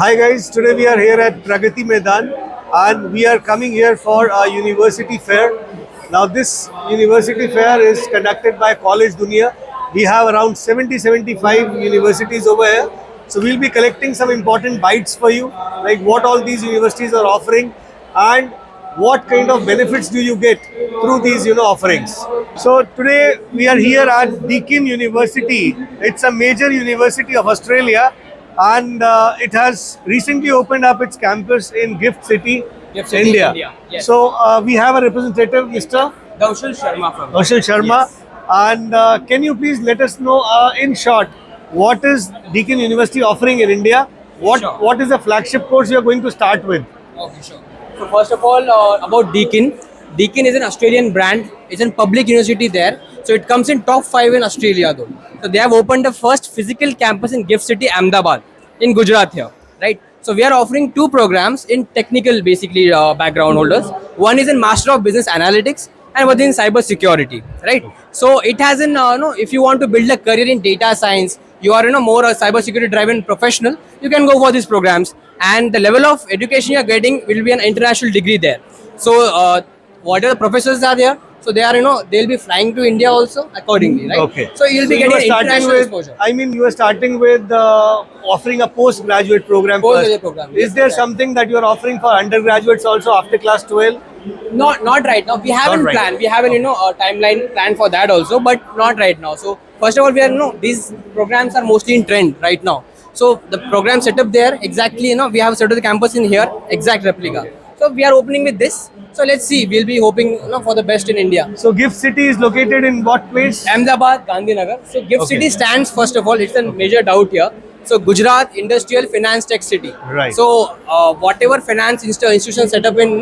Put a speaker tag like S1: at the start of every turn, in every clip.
S1: Hi guys, today we are here at Pragati Maidan and we are coming here for a university fair. Now this university fair is conducted by College Dunia. We have around 70-75 universities over here. So we'll be collecting some important bites for you, like what all these universities are offering and what kind of benefits do you get through these offerings. So today we are here at Deakin University. It's a major university of Australia and it has recently opened up its campus in Gift City, India.
S2: Yes.
S1: So we have a representative, Mr.
S2: Kaushal Sharma from
S1: Kaushal Sharma.
S2: Yes.
S1: And can you please let us know in short, what is Deakin University offering in India?
S2: Sure.
S1: What is the flagship course you are going to start with?
S2: Okay, sure. So first of all, about Deakin. Deakin is an Australian brand. It's a public university there. So it comes in top 5 in Australia though. So they have opened the first physical campus in Gift City, Ahmedabad, in Gujarat here, right? So we are offering 2 programs in technical, basically background holders. One is in Master of Business Analytics and one is in Cyber Security, right? So it has an, if you want to build a career in data science, you are more a cyber security driven professional, you can go for these programs. And the level of education you are getting will be an international degree there. So whatever professors are there, so they are they'll be flying to India also accordingly, right?
S1: Okay.
S2: So you'll be
S1: you are
S2: getting
S1: starting
S2: international
S1: with,
S2: exposure.
S1: I mean, you are starting with offering a postgraduate program
S2: Postgraduate
S1: first.
S2: program,
S1: Is
S2: yes,
S1: there
S2: exactly.
S1: something that you are offering for undergraduates also after class 12?
S2: Not right now. We haven't
S1: right.
S2: planned. We haven't a timeline planned for that also, but not right now. So first of all, we are these programs are mostly in trend right now. So the program set up there exactly we have set up the campus in here, exact replica. So we are opening with this. So let's see. We'll be hoping for the best in India.
S1: So Gift City is located in what place?
S2: Ahmedabad, Gandhinagar. So Gift
S1: Okay.
S2: City stands first of all. It's a major doubt here. So Gujarat Industrial Finance Tech City.
S1: Right.
S2: So whatever finance institution set up in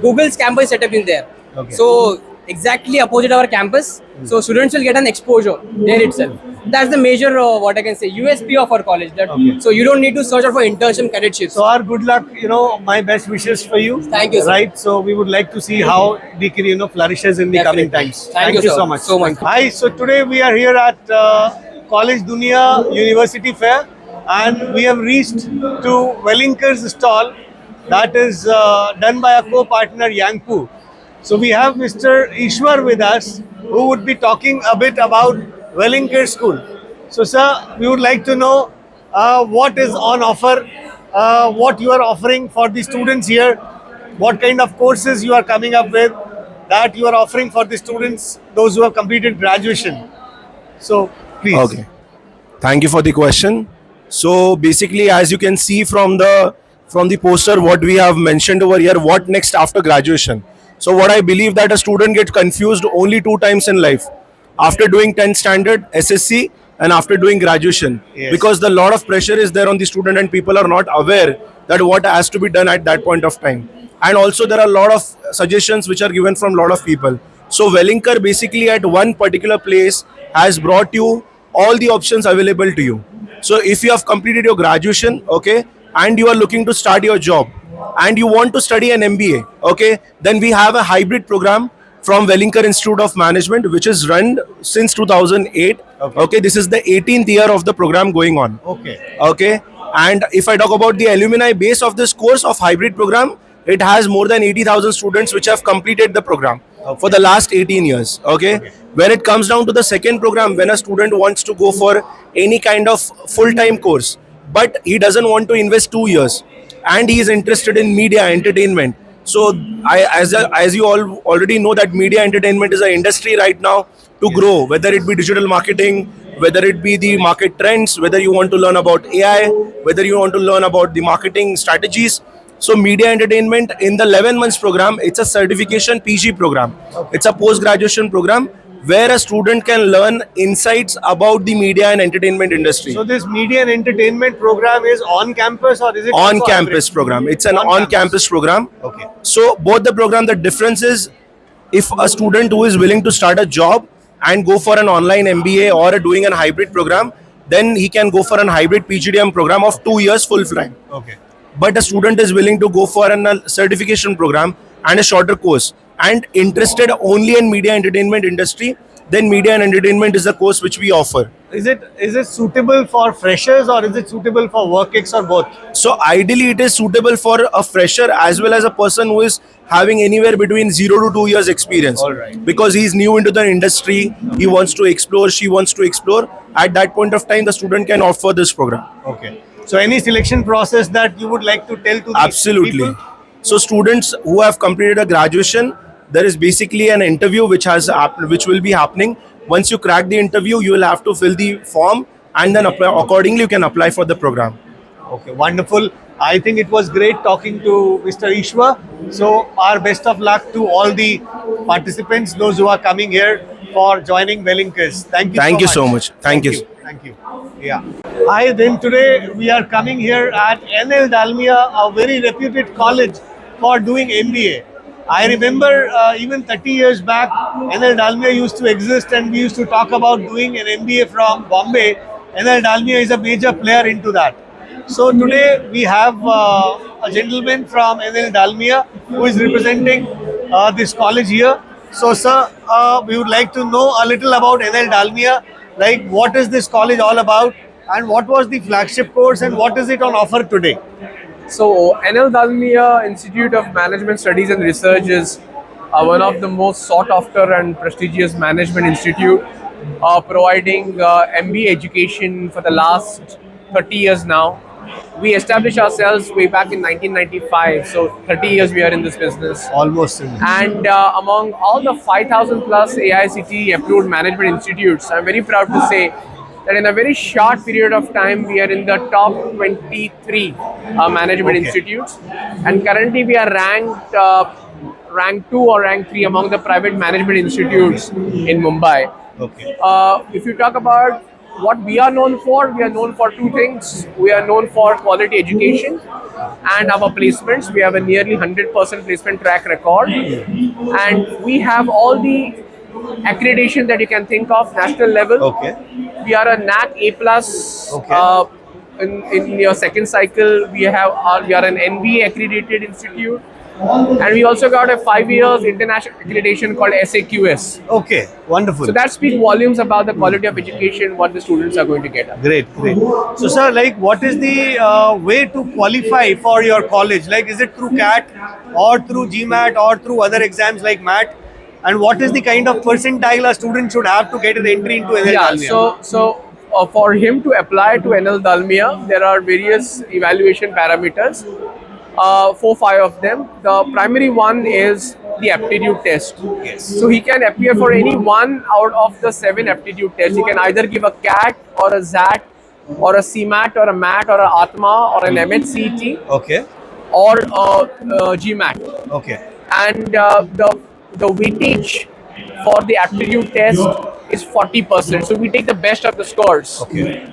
S2: Google's campus set up in there.
S1: Okay.
S2: So exactly opposite our campus. So students will get an exposure there itself. That's the major what I can say USP of our college. That
S1: Okay.
S2: so you don't need to search out for internship cadetships.
S1: So our good luck, my best wishes for you.
S2: Thank you, sir.
S1: Right. So we would like to see how Deakin, flourishes in the coming
S2: Definitely.
S1: times.
S2: Thank you,
S1: you
S2: sir.
S1: so much.
S2: So much.
S1: Hi. So today we are here at College Dunia University Fair, and we have reached to Wellinker's stall that is done by a co-partner Yangpu. So we have Mr. Ishwar with us, who would be talking a bit about Wellinker School. So, sir, we would like to know what is on offer, what you are offering for the students here, what kind of courses you are coming up with that you are offering for the students, those who have completed graduation. So, please.
S3: Okay. Thank you for the question. So basically, as you can see from the poster, what we have mentioned over here, what next after graduation. So what I believe that a student gets confused only 2 times in life, after doing 10th standard, SSC, and after doing graduation,
S1: Yes.
S3: because the lot of pressure is there on the student and people are not aware that what has to be done at that point of time. And also there are a lot of suggestions which are given from a lot of people. So Wellinker basically at one particular place has brought you all the options available to you. So if you have completed your graduation, okay, and you are looking to start your job and you want to study an MBA, okay, then we have a hybrid program from Wellinker Institute of Management, which is run since 2008. Okay, this is the 18th year of the program going on.
S1: Okay.
S3: Okay, and if I talk about the alumni base of this course of hybrid program, it has more than 80,000 students which have completed the program for the last 18 years. Okay, when it comes down to the second program, when a student wants to go for any kind of full-time course, but he doesn't want to invest 2 years and he is interested in media entertainment. So as you all already know that media entertainment is an industry right now to grow, whether it be digital marketing, whether it be the market trends, whether you want to learn about AI, whether you want to learn about the marketing strategies. So media entertainment in the 11 months program, it's a certification PG program. It's a post-graduation program where a student can learn insights about the media and entertainment industry.
S1: So this media and entertainment program is on campus or is it
S3: On
S1: also
S3: campus
S1: hybrid?
S3: program. It's an
S1: On
S3: on campus program.
S1: Okay.
S3: So both the program, the difference is if a student who is willing to start a job and go for an online MBA or doing a hybrid program, then he can go for an hybrid PGDM program of 2 years full time.
S1: Okay.
S3: But a student is willing to go for a certification program and a shorter course and interested only in media entertainment industry, then media and entertainment is the course which we offer.
S1: Is it suitable for freshers or is it suitable for WorkX or both?
S3: So ideally, it is suitable for a fresher as well as a person who is having anywhere between 0 to 2 years experience.
S1: All right.
S3: Because he's new into the industry, he wants to explore, she wants to explore. At that point of time, the student can offer this program.
S1: Okay. So any selection process that you would like to tell to the
S3: Absolutely.
S1: people?
S3: So students who have completed a graduation, there is basically an interview which will be happening. Once you crack the interview, you will have to fill the form and then accordingly you can apply for the program.
S1: Okay, wonderful. I think it was great talking to Mr. Ishwar. So our best of luck to all the participants, those who are coming here for joining Wellinkers. Thank you.
S3: Thank you so much. Thank you.
S1: Thank you. Yeah. Hi, then today we are coming here at NL Dalmia, a very reputed college for doing MBA. I remember even 30 years back, NL Dalmia used to exist and we used to talk about doing an MBA from Bombay. NL Dalmia is a major player into that. So today we have a gentleman from NL Dalmia who is representing this college here. So sir, we would like to know a little about NL Dalmia, like what is this college all about and what was the flagship course and what is it on offer today?
S4: So, NL Dalmia Institute of Management Studies and Research is one of the most sought after and prestigious management institute, providing MBA education for the last 30 years now. We established ourselves way back in 1995, so 30 years we are in this business.
S1: Almost.
S4: And among all the 5,000 plus AICTE approved management institutes, I'm very proud to say that in a very short period of time, we are in the top 23 management institutes. And currently we are ranked 2 or ranked 3 among the private management institutes in Mumbai.
S1: Okay.
S4: If you talk about what we are known for 2 things. We are known for quality education and our placements. We have a nearly 100% placement track record. And we have all the accreditation that you can think of, national level.
S1: Okay.
S4: We are a NAC A+.
S1: Okay.
S4: In your second cycle, we are an NBA accredited institute. And we also got a 5 years international accreditation called SAQS.
S1: Okay. Wonderful.
S4: So that speaks volumes about the quality of education, what the students are going to get.
S1: Great, great. So, sir, like, what is the way to qualify for your college? Like, is it through CAT or through GMAT or through other exams like MAT? And what is the kind of percentile a student should have to get an entry into NL Dalmia?
S4: So for him to apply to NL Dalmia, there are various evaluation parameters. 4-5 of them. The primary one is the aptitude test.
S1: Yes.
S4: So he can appear for any one out of the 7 aptitude tests. He can either give a CAT or a ZAT or a CMAT or a MAT or a ATMA or an MHCET
S1: Okay.
S4: or a GMAT.
S1: Okay.
S4: And the weightage for the aptitude test is 40%. So we take the best of the scores.
S1: Okay.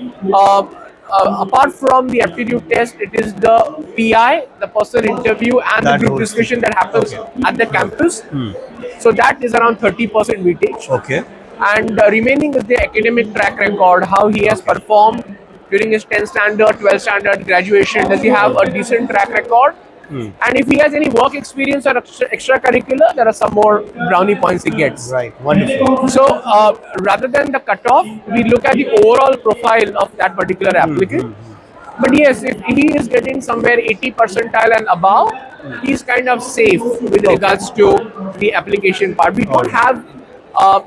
S4: Apart from the aptitude test, it is the PI, the personal interview, and
S1: That
S4: the group
S1: holds.
S4: discussion that happens
S1: Okay.
S4: at the campus. So that is around 30% weightage.
S1: Okay.
S4: And remaining is the academic track record, how he has performed during his 10th standard, 12th standard, graduation. Does he have a decent track record? And if he has any work experience or extracurricular, there are some more brownie points he gets.
S1: Right. Wonderful.
S4: So rather than the cutoff, we look at the overall profile of that particular applicant. But yes, if he is getting somewhere 80 percentile and above, he's kind of safe with regards to the application part. We don't have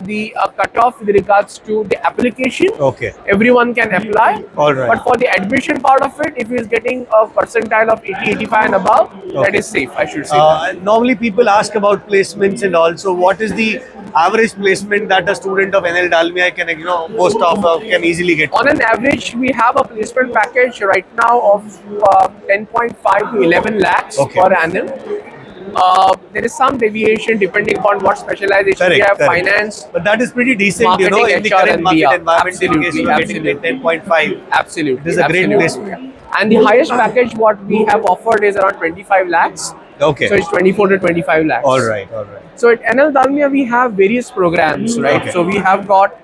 S4: the cutoff with regards to the application.
S1: Okay.
S4: Everyone can apply.
S1: All right.
S4: But for the admission part of it, if he is getting a percentile of 80, 85 and above, that is safe, I should say.
S1: Normally people ask about placements and all. So what is the average placement that a student of NL Dalmia can, most of can easily get?
S4: On an average, we have a placement package right now of 10.5 to 11 lakhs
S1: Okay.
S4: per annum. There is some deviation depending upon what specialization we have, finance.
S1: But that is pretty decent,
S4: Marketing,
S1: in the
S4: HR
S1: current
S4: and
S1: market
S4: BR.
S1: environment. In case you are getting
S4: Absolutely.
S1: 10.5.
S4: Absolutely.
S1: This is a great
S4: absolutely.
S1: placement.
S4: And the highest package what we have offered is around 25 lakhs.
S1: Okay.
S4: So it's 24 to 25 lakhs.
S1: All right. All right.
S4: So at NL Dalmia, we have various programs, right?
S1: Okay.
S4: So we have got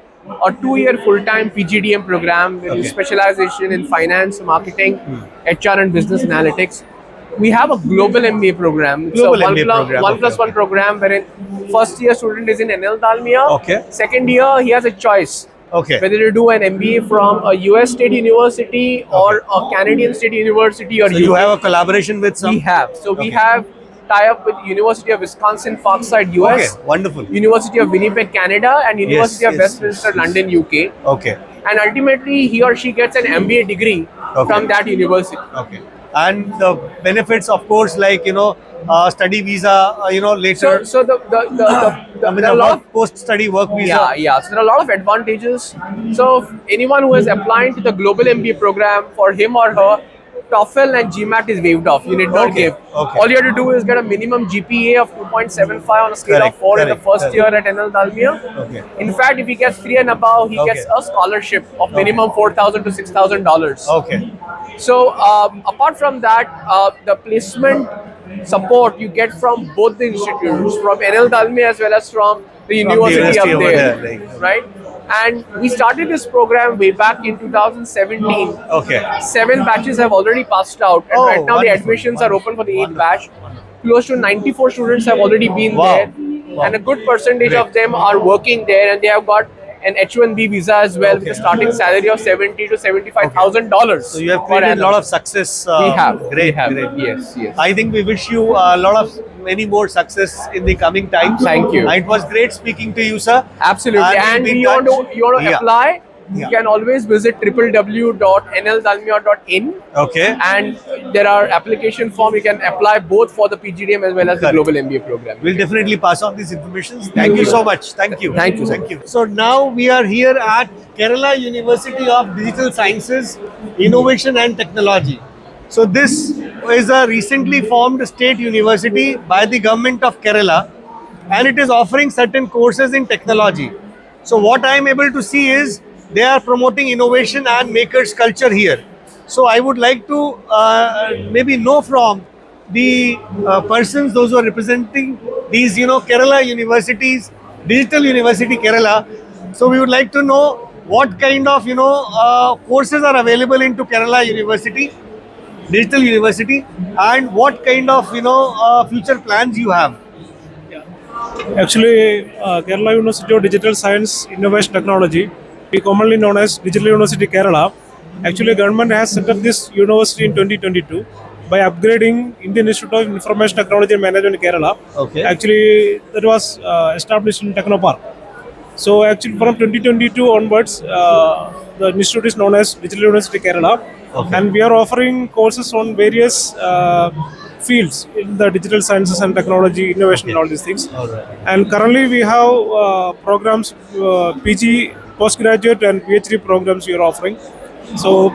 S4: a 2-year full-time PGDM program with
S1: Okay.
S4: specialization in finance, marketing, HR and business analytics. we have a global MBA program. It's
S1: Global
S4: a one
S1: MBA
S4: plus
S1: program,
S4: one
S1: okay,
S4: plus one
S1: okay.
S4: program wherein first year student is in NL Dalmia.
S1: Okay.
S4: Second year he has a choice
S1: Okay.
S4: whether to do an MBA from a US state university or a Canadian state university or
S1: So
S4: UK.
S1: you have a collaboration with some.
S4: We have. So we
S1: Okay.
S4: have tie up with University of Wisconsin Parkside US,
S1: Okay, wonderful.
S4: University of Winnipeg Canada, and University of
S1: yes,
S4: Westminster
S1: yes.
S4: London UK.
S1: Okay.
S4: And ultimately he or she gets an MBA degree
S1: Okay.
S4: from that university.
S1: Okay. And the benefits, of course, like study visa, later.
S4: So
S1: I mean,
S4: there are a lot of
S1: post-study work visa.
S4: yeah. So there are a lot of advantages. So if anyone who is applying to the global MBA program, for him or her, TOEFL and GMAT is waived off. You need not
S1: Okay,
S4: give.
S1: okay.
S4: All you have to do is get a minimum GPA of 2.75 on a scale
S1: Correct,
S4: of 4 in the
S1: correct,
S4: first
S1: correct.
S4: year at NL Dalmia.
S1: Okay.
S4: In fact, if he gets 3 and above, he
S1: Okay.
S4: gets a scholarship of minimum $4,000 to $6,000.
S1: Okay.
S4: So apart from that, the placement support you get from both the institutes, from NL Dalmia as well as from the university
S1: university
S4: up
S1: over
S4: there,
S1: there,
S4: right? And we started this program way back in 2017.
S1: Okay.
S4: 7 batches have already passed out, and
S1: Oh,
S4: right now the
S1: wonderful,
S4: admissions are open for the 8th
S1: wonderful,
S4: batch. Close to 94 students have already been
S1: Wow.
S4: there,
S1: Wow.
S4: and a good percentage
S1: Great.
S4: of them are working there, and they have got an H1B visa as well, with a
S1: Okay.
S4: starting salary of $70,000 to $75,000.
S1: So you have created a lot of success.
S4: We have.
S1: Great,
S4: We have.
S1: great.
S4: Yes, yes.
S1: I think we wish you a lot of many more success in the coming times.
S4: Thank you.
S1: It was great speaking to you, sir.
S4: Absolutely.
S1: we'll
S4: And
S1: be in
S4: you want
S1: touch.
S4: to
S1: Yeah.
S4: apply, you
S1: Yeah.
S4: can always visit www.nldalmia.in,
S1: Okay.
S4: and there are application form. You can apply both for the PGDM as well as the
S1: Correct.
S4: global MBA program.
S1: We'll definitely pass on this information. Thank you so much. Thank you.
S4: Thank you.
S1: Thank you. So now we are here at Kerala University of Digital Sciences, Innovation and Technology. So this is a recently formed state university by the government of Kerala, and it is offering certain courses in technology. So what I am able to see is they are promoting innovation and makers culture here. So I would like to maybe know from the persons, those who are representing these, Kerala universities, Digital University Kerala. So we would like to know what kind of, courses are available into Kerala University, Digital University, and what kind of, future plans you have.
S5: Actually, Kerala University of Digital Science, Innovation Technology, we commonly known as Digital University Kerala. Actually, government has set up this university in 2022 by upgrading Indian Institute of Information Technology and Management Kerala.
S1: Okay.
S5: Actually, that was established in Technopark. So actually, from 2022 onwards, the institute is known as Digital University Kerala,
S1: Okay.
S5: and we are offering courses on various fields in the digital sciences and technology, innovation, and all these things.
S1: All right.
S5: And currently, we have programs, PG, postgraduate, and PhD programs we are offering. So,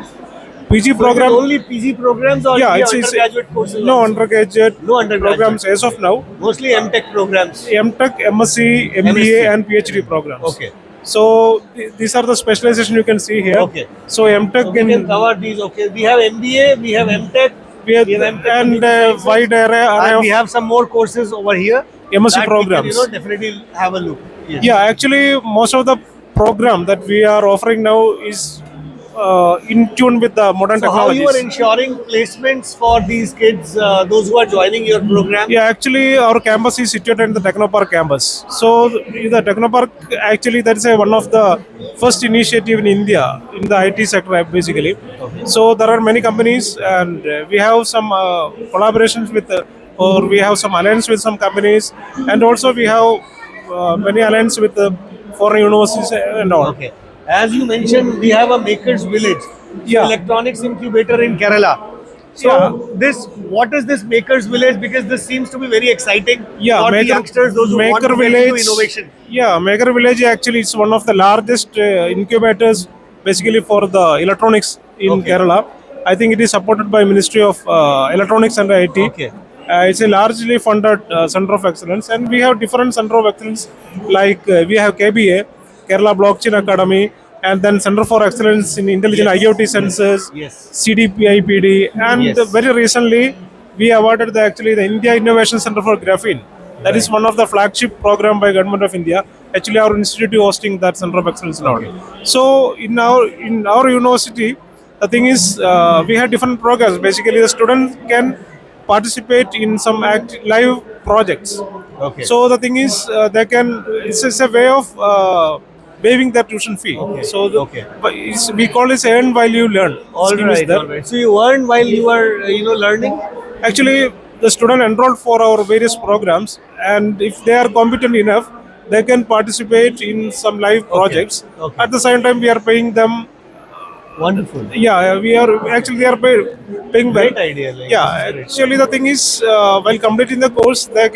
S5: PG program.
S1: Only PG programs or
S5: Yeah,
S1: the
S5: it's
S1: undergraduate courses?
S5: no
S1: also?
S5: undergraduate,
S1: No undergraduate.
S5: programs as of now.
S1: Mostly MTech programs.
S5: MTech, MSc, MBA,
S1: MSc.
S5: and PhD programs.
S1: Okay.
S5: So these are the specialization you can see here.
S1: Okay.
S5: So MTech
S1: So we can cover these. Okay. We have MBA, we have MTech,
S5: we have,
S1: MTech
S5: and
S1: Computer Sciences,
S5: wide array
S1: and
S5: of
S1: we have some more courses over here.
S5: MSc
S1: that
S5: programs.
S1: We can, definitely have a look. Yes.
S5: Yeah, actually, most of the program that we are offering now is in tune with the modern
S1: So how
S5: technologies.
S1: you are ensuring placements for these kids, those who are joining your program?
S5: Yeah, actually, our campus is situated in the Technopark campus. So, the Technopark, actually, that is one of the first initiative in India in the IT sector, basically. So, there are many companies, and we have some collaborations with, or we have some alliance with some companies, and also we have many alliance with foreign universities and all.
S1: Okay. As you mentioned, we have a makers village,
S5: Yeah.
S1: electronics incubator in Kerala. So
S5: Yeah.
S1: what is this makers village? Because this seems to be very exciting
S5: Yeah,
S1: for the youngsters, those who want to get into innovation.
S5: Yeah, Maker Village actually is one of the largest incubators, basically for the electronics in
S1: Okay.
S5: Kerala. I think it is supported by Ministry of Electronics and IT.
S1: Okay.
S5: It's a largely funded center of excellence, and we have different center of excellence like we have KBA, Kerala Blockchain Academy, and then Center for Excellence in Intelligent
S1: Yes.
S5: IoT Sensors,
S1: Yes.
S5: CDPIPD, and
S1: Yes.
S5: very recently we awarded the India Innovation Center for Graphene. That is one of the flagship program by Government of India. Actually, our institute is hosting that Center of Excellence now. So in our university, the thing is we have different programs. Basically, the student can participate in some live projects.
S1: Okay.
S5: So the thing is, they can. It's a way of waiving their tuition fee. So
S1: Okay.
S5: but we call this earn while you learn.
S1: All
S5: scheme is
S1: right,
S5: there.
S1: all right. So you earned while you were, learning?
S5: Actually, the student enrolled for our various programs, and if they are competent enough, they can participate in some live projects.
S1: Okay.
S5: At the same time, we are paying them.
S1: Wonderful.
S5: Yeah, we are actually they are paying well.
S1: Great idea. Like,
S5: Yeah,
S1: this is great.
S5: actually the thing is, while completing the course, they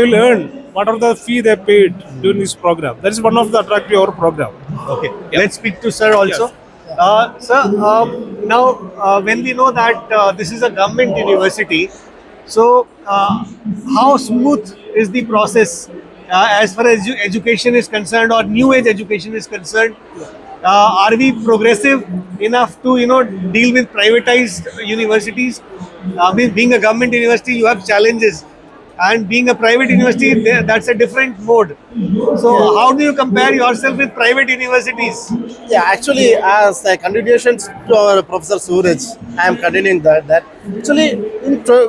S5: will earn whatever the fee they paid during this program. That is one of the attractive of our program.
S1: Okay, let's speak to sir also. Sir, now when we know that this is a government university, so how smooth is the process as far as education is concerned, or new age education is concerned? Are we progressive enough to deal with privatized universities? Being a government university, you have challenges, and being a private university, that's a different mode. So how do you compare yourself with private universities?
S6: Yeah, actually, as a continuation to our Professor Suraj, I am continuing that. Actually,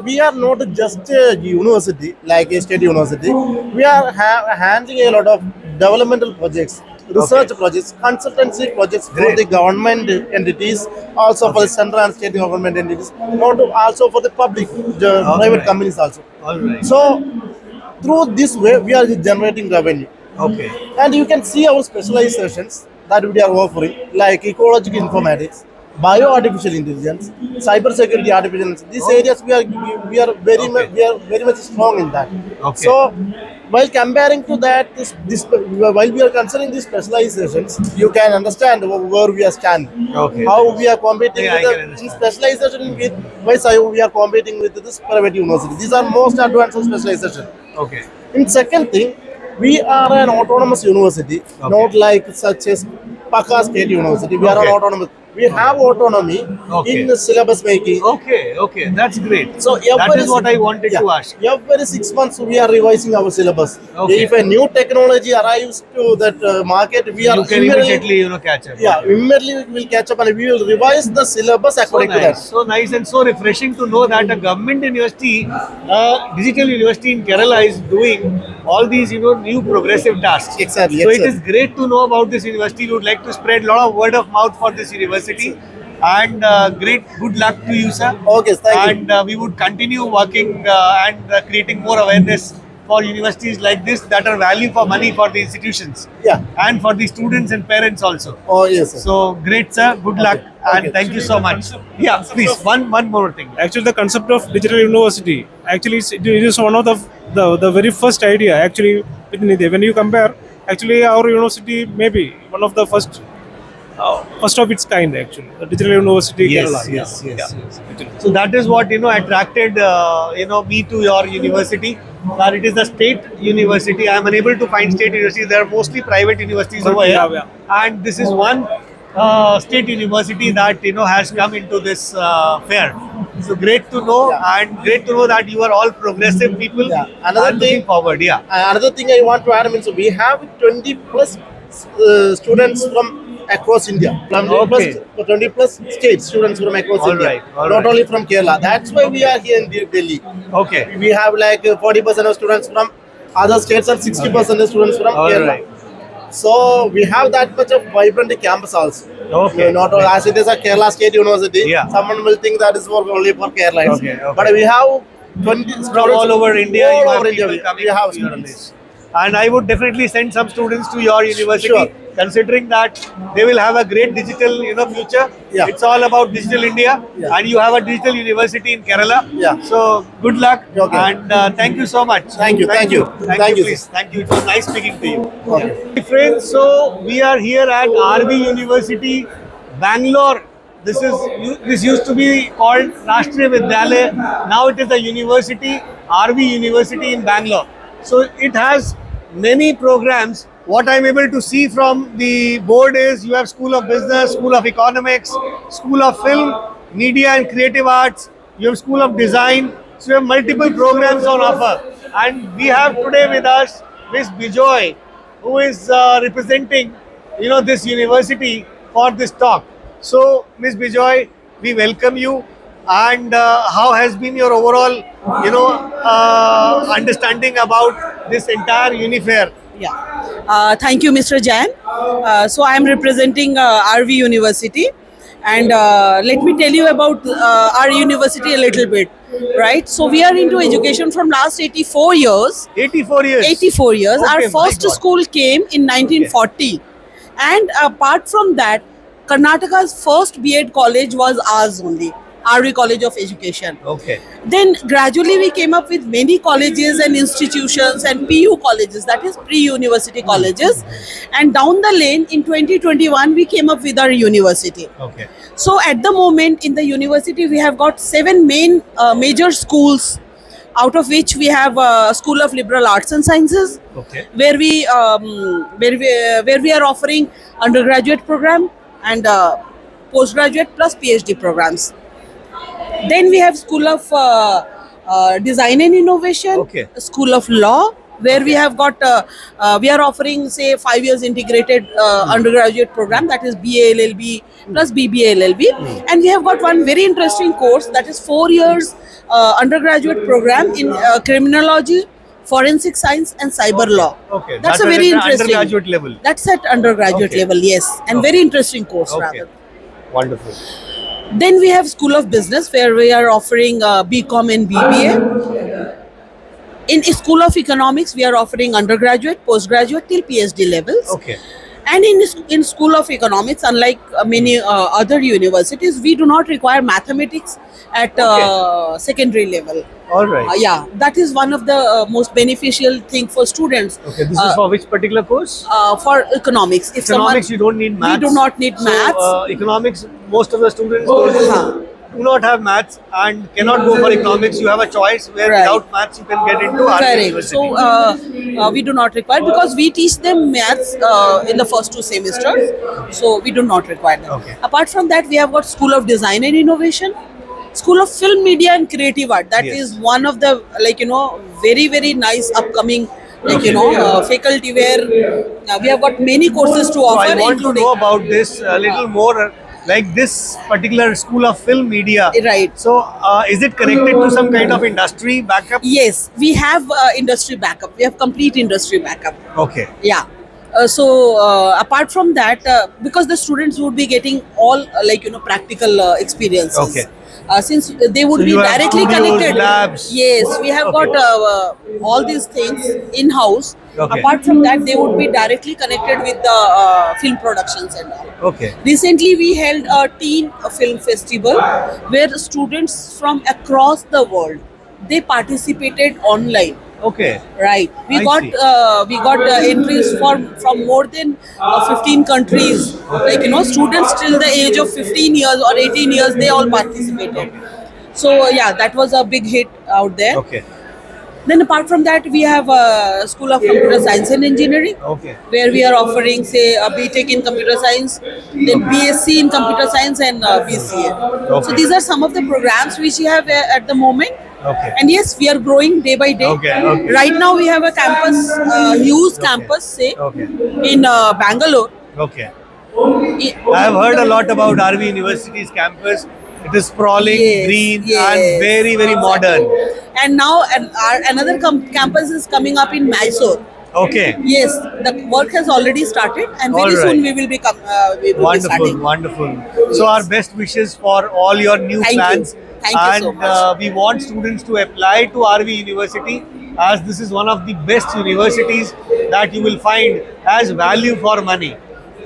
S6: we are not just a university, like a state university. We are handling a lot of developmental projects, research projects, consultancy projects for the government entities, also for the central and state government entities, not also for the public, the private companies also.
S1: All right.
S6: So, through this way, we are generating revenue.
S1: Okay.
S6: And you can see our specializations that we are offering, like ecological informatics, bio artificial intelligence, cyber security artificial intelligence. These areas we are very much strong in that.
S1: Okay.
S6: So while comparing to that, while we are considering these specializations, you can understand where we are standing.
S1: Okay.
S6: How we are competing
S1: Yeah, I can
S6: with the
S1: understand.
S6: specialization with why we are competing with this private university. These are most advanced specialization.
S1: Okay.
S6: In second thing, we are an autonomous university, not like such as Pakka State University. We are an
S1: Okay.
S6: autonomous. We have autonomy
S1: Okay.
S6: in syllabus making.
S1: Okay, that's great.
S6: So
S1: that is what I wanted to ask.
S6: Every 6 months we are revising our syllabus.
S1: Okay.
S6: If a new technology arrives to that market, we are
S1: You can immediately, catch up.
S6: Yeah, immediately we will catch up and we will revise the syllabus
S1: So
S6: according to
S1: nice,
S6: that.
S1: so nice and so refreshing to know that a government university, digital university in Kerala is doing all these, new progressive tasks.
S6: Exactly,
S1: So it
S6: exactly.
S1: is great to know about this university. We would like to spread a lot of word of mouth for this university. And good luck to you, sir.
S6: Okay, thank you.
S1: And we would continue working and creating more awareness for universities like this that are value for money for the institutions.
S6: Yeah.
S1: And for the students and parents also.
S6: Oh yes, sir.
S1: So great, sir. Good luck, and
S6: Okay.
S1: thank you so much. Yeah, please. One more thing.
S5: Actually, the concept of digital university, actually, it is one of the very first idea. Actually, within India. When you compare, actually, our university may be one of the first of its kind. Actually, the digital university. Kerala.
S1: Yes.
S5: Actually.
S1: So that is what attracted me to your university. That it is a state university. I am unable to find state universities. There are mostly private universities over here,
S5: Yeah.
S1: and this is one state university that has come into this fair. So great to know, and great to know that you are all progressive people.
S6: Yeah. Another
S1: and looking
S6: thing-
S1: forward. Yeah.
S6: Another thing I want to add means we have 20 plus students from across India, from
S1: Okay.
S6: 20 plus states, students from across
S1: All
S6: India,
S1: right, all
S6: not
S1: right.
S6: only from Kerala. That's why we are here in Delhi.
S1: Okay.
S6: We have like 40% of students from other states and 60% of students from
S1: All
S6: Kerala.
S1: right.
S6: So we have that much of vibrant campus also.
S1: Okay.
S6: Not all, as it is a Kerala State University.
S1: Yeah.
S6: Someone will think that is only for Kerala.
S1: Okay, okay.
S6: But we have 20
S1: From
S6: students
S1: all over India,
S6: All
S1: you have
S6: over
S1: people
S6: India,
S1: coming
S6: we have
S1: to your
S6: students.
S1: place. And I would definitely send some students to your university,
S6: Sure.
S1: considering that they will have a great digital future.
S6: Yeah.
S1: It's all about digital India,
S6: Yeah.
S1: and you have a digital university in Kerala.
S6: Yeah.
S1: So good luck,
S6: Okay.
S1: and thank you so much.
S6: Thank you.
S1: Thank you,
S6: Sir.
S1: please. Thank you. It was nice speaking to you.
S6: Okay.
S1: My friends, so we are here at RV University, Bangalore. This used to be called Rashtriya Vidyalaya. Now it is the university, RV University in Bangalore. So it has many programs. What I'm able to see from the board is you have School of Business, School of Economics, School of Film, Media and Creative Arts, you have School of Design. So you have multiple programs on offer. And we have today with us Miss Bijoy, who is representing this university for this talk. So Miss Bijoy, we welcome you. and how has been your overall, understanding about this entire Unifair?
S7: Yeah. Thank you, Mr. Jain. So I am representing RV University, and let me tell you about our university a little bit. Right. So we are into education from last 84 years.
S1: 84 years.
S7: 84 years.
S1: Okay,
S7: Our
S1: my
S7: first
S1: God.
S7: school came in 1940, and apart from that, Karnataka's first B.Ed college was ours only. RV College of Education.
S1: Okay.
S7: Then gradually we came up with many colleges and institutions and PU colleges, that is pre-university colleges. And down the lane in 2021 we came up with our university.
S1: Okay.
S7: So at the moment in the university we have got 7 main major schools, out of which we have School of Liberal Arts and Sciences,
S1: Okay.
S7: where we are offering undergraduate program and postgraduate plus PhD programs. Then we have School of Design and Innovation,
S1: Okay.
S7: School of Law, where we have got we are offering say 5 years integrated undergraduate program, that is BA LLB plus BBA LLB, and we have got one very interesting course, that is 4 years undergraduate program in criminology, forensic science and cyber law.
S1: Okay.
S7: That's a
S1: at
S7: very
S1: the
S7: interesting
S1: undergraduate level.
S7: That's at undergraduate
S1: Okay.
S7: level, yes, and
S1: Okay.
S7: very interesting course
S1: Okay.
S7: rather.
S1: Wonderful.
S7: Then we have School of Business, where we are offering BCom and BBA. In School of Economics, we are offering undergraduate, postgraduate till PhD levels.
S1: Okay.
S7: And in School of Economics, unlike many other universities, we do not require mathematics at secondary level.
S1: All right.
S7: Yeah, that is one of the most beneficial thing for students.
S1: Okay. This is for which particular course?
S7: For economics. If
S1: Economics, you don't need maths.
S7: We do not need maths.
S1: So, economics, most of the students do not have maths and cannot go for economics. You have a choice where
S7: Right.
S1: without maths you can get into RV
S7: Correct.
S1: University.
S7: So we do not require, because we teach them maths in the first 2 semesters. So we do not require them.
S1: Okay.
S7: Apart from that, we have got School of Design and Innovation, School of Film, Media and Creative Art. That
S1: Yes.
S7: is one of the very very nice upcoming faculty where we have got many courses to
S1: So
S7: offer,
S1: I want to
S7: including
S1: know about this a little more. Like this particular School of Film Media.
S7: Right.
S1: So is it connected to some kind of industry backup?
S7: Yes, we have industry backup. We have complete industry backup.
S1: Okay.
S7: Yeah. So apart from that, because the students would be getting all practical experiences.
S1: Okay.
S7: Since they would
S1: So
S7: be
S1: you have
S7: directly
S1: studios,
S7: connected.
S1: labs.
S7: Yes, we have
S1: Okay.
S7: got all these things in house.
S1: Okay.
S7: Apart from that, they would be directly connected with the film productions and all.
S1: Okay.
S7: Recently, we held a teen film festival where students from across the world, they participated online.
S1: Okay.
S7: Right. We
S1: I
S7: got
S1: see.
S7: entries from more than 15 countries. Students till the age of 15 years or 18 years, they all participated. So yeah, that was a big hit out there.
S1: Okay.
S7: Then apart from that, we have School of Computer Science and Engineering,
S1: Okay.
S7: where we are offering say a BTech in Computer Science, then BSc in Computer Science and BCA. So
S1: Okay.
S7: these are some of the programs which we have at the moment.
S1: Okay.
S7: And yes, we are growing day by day.
S1: Okay, okay.
S7: Right now we have a campus, huge campus, say,
S1: Okay.
S7: in Bangalore.
S1: Okay. I have heard a lot about RV University's campus. It is sprawling,
S7: Yes,
S1: green,
S7: yes.
S1: and very, very modern.
S7: And now another campus is coming up in Mysore.
S1: Okay.
S7: Yes, the work has already started, and very
S1: All right.
S7: soon we will be
S1: Wonderful,
S7: starting.
S1: wonderful. So our best wishes for all your new
S7: Thank you.
S1: plans.
S7: Thank you so
S1: and
S7: much.
S1: we want students to apply to RV University, as this is one of the best universities that you will find as value for money.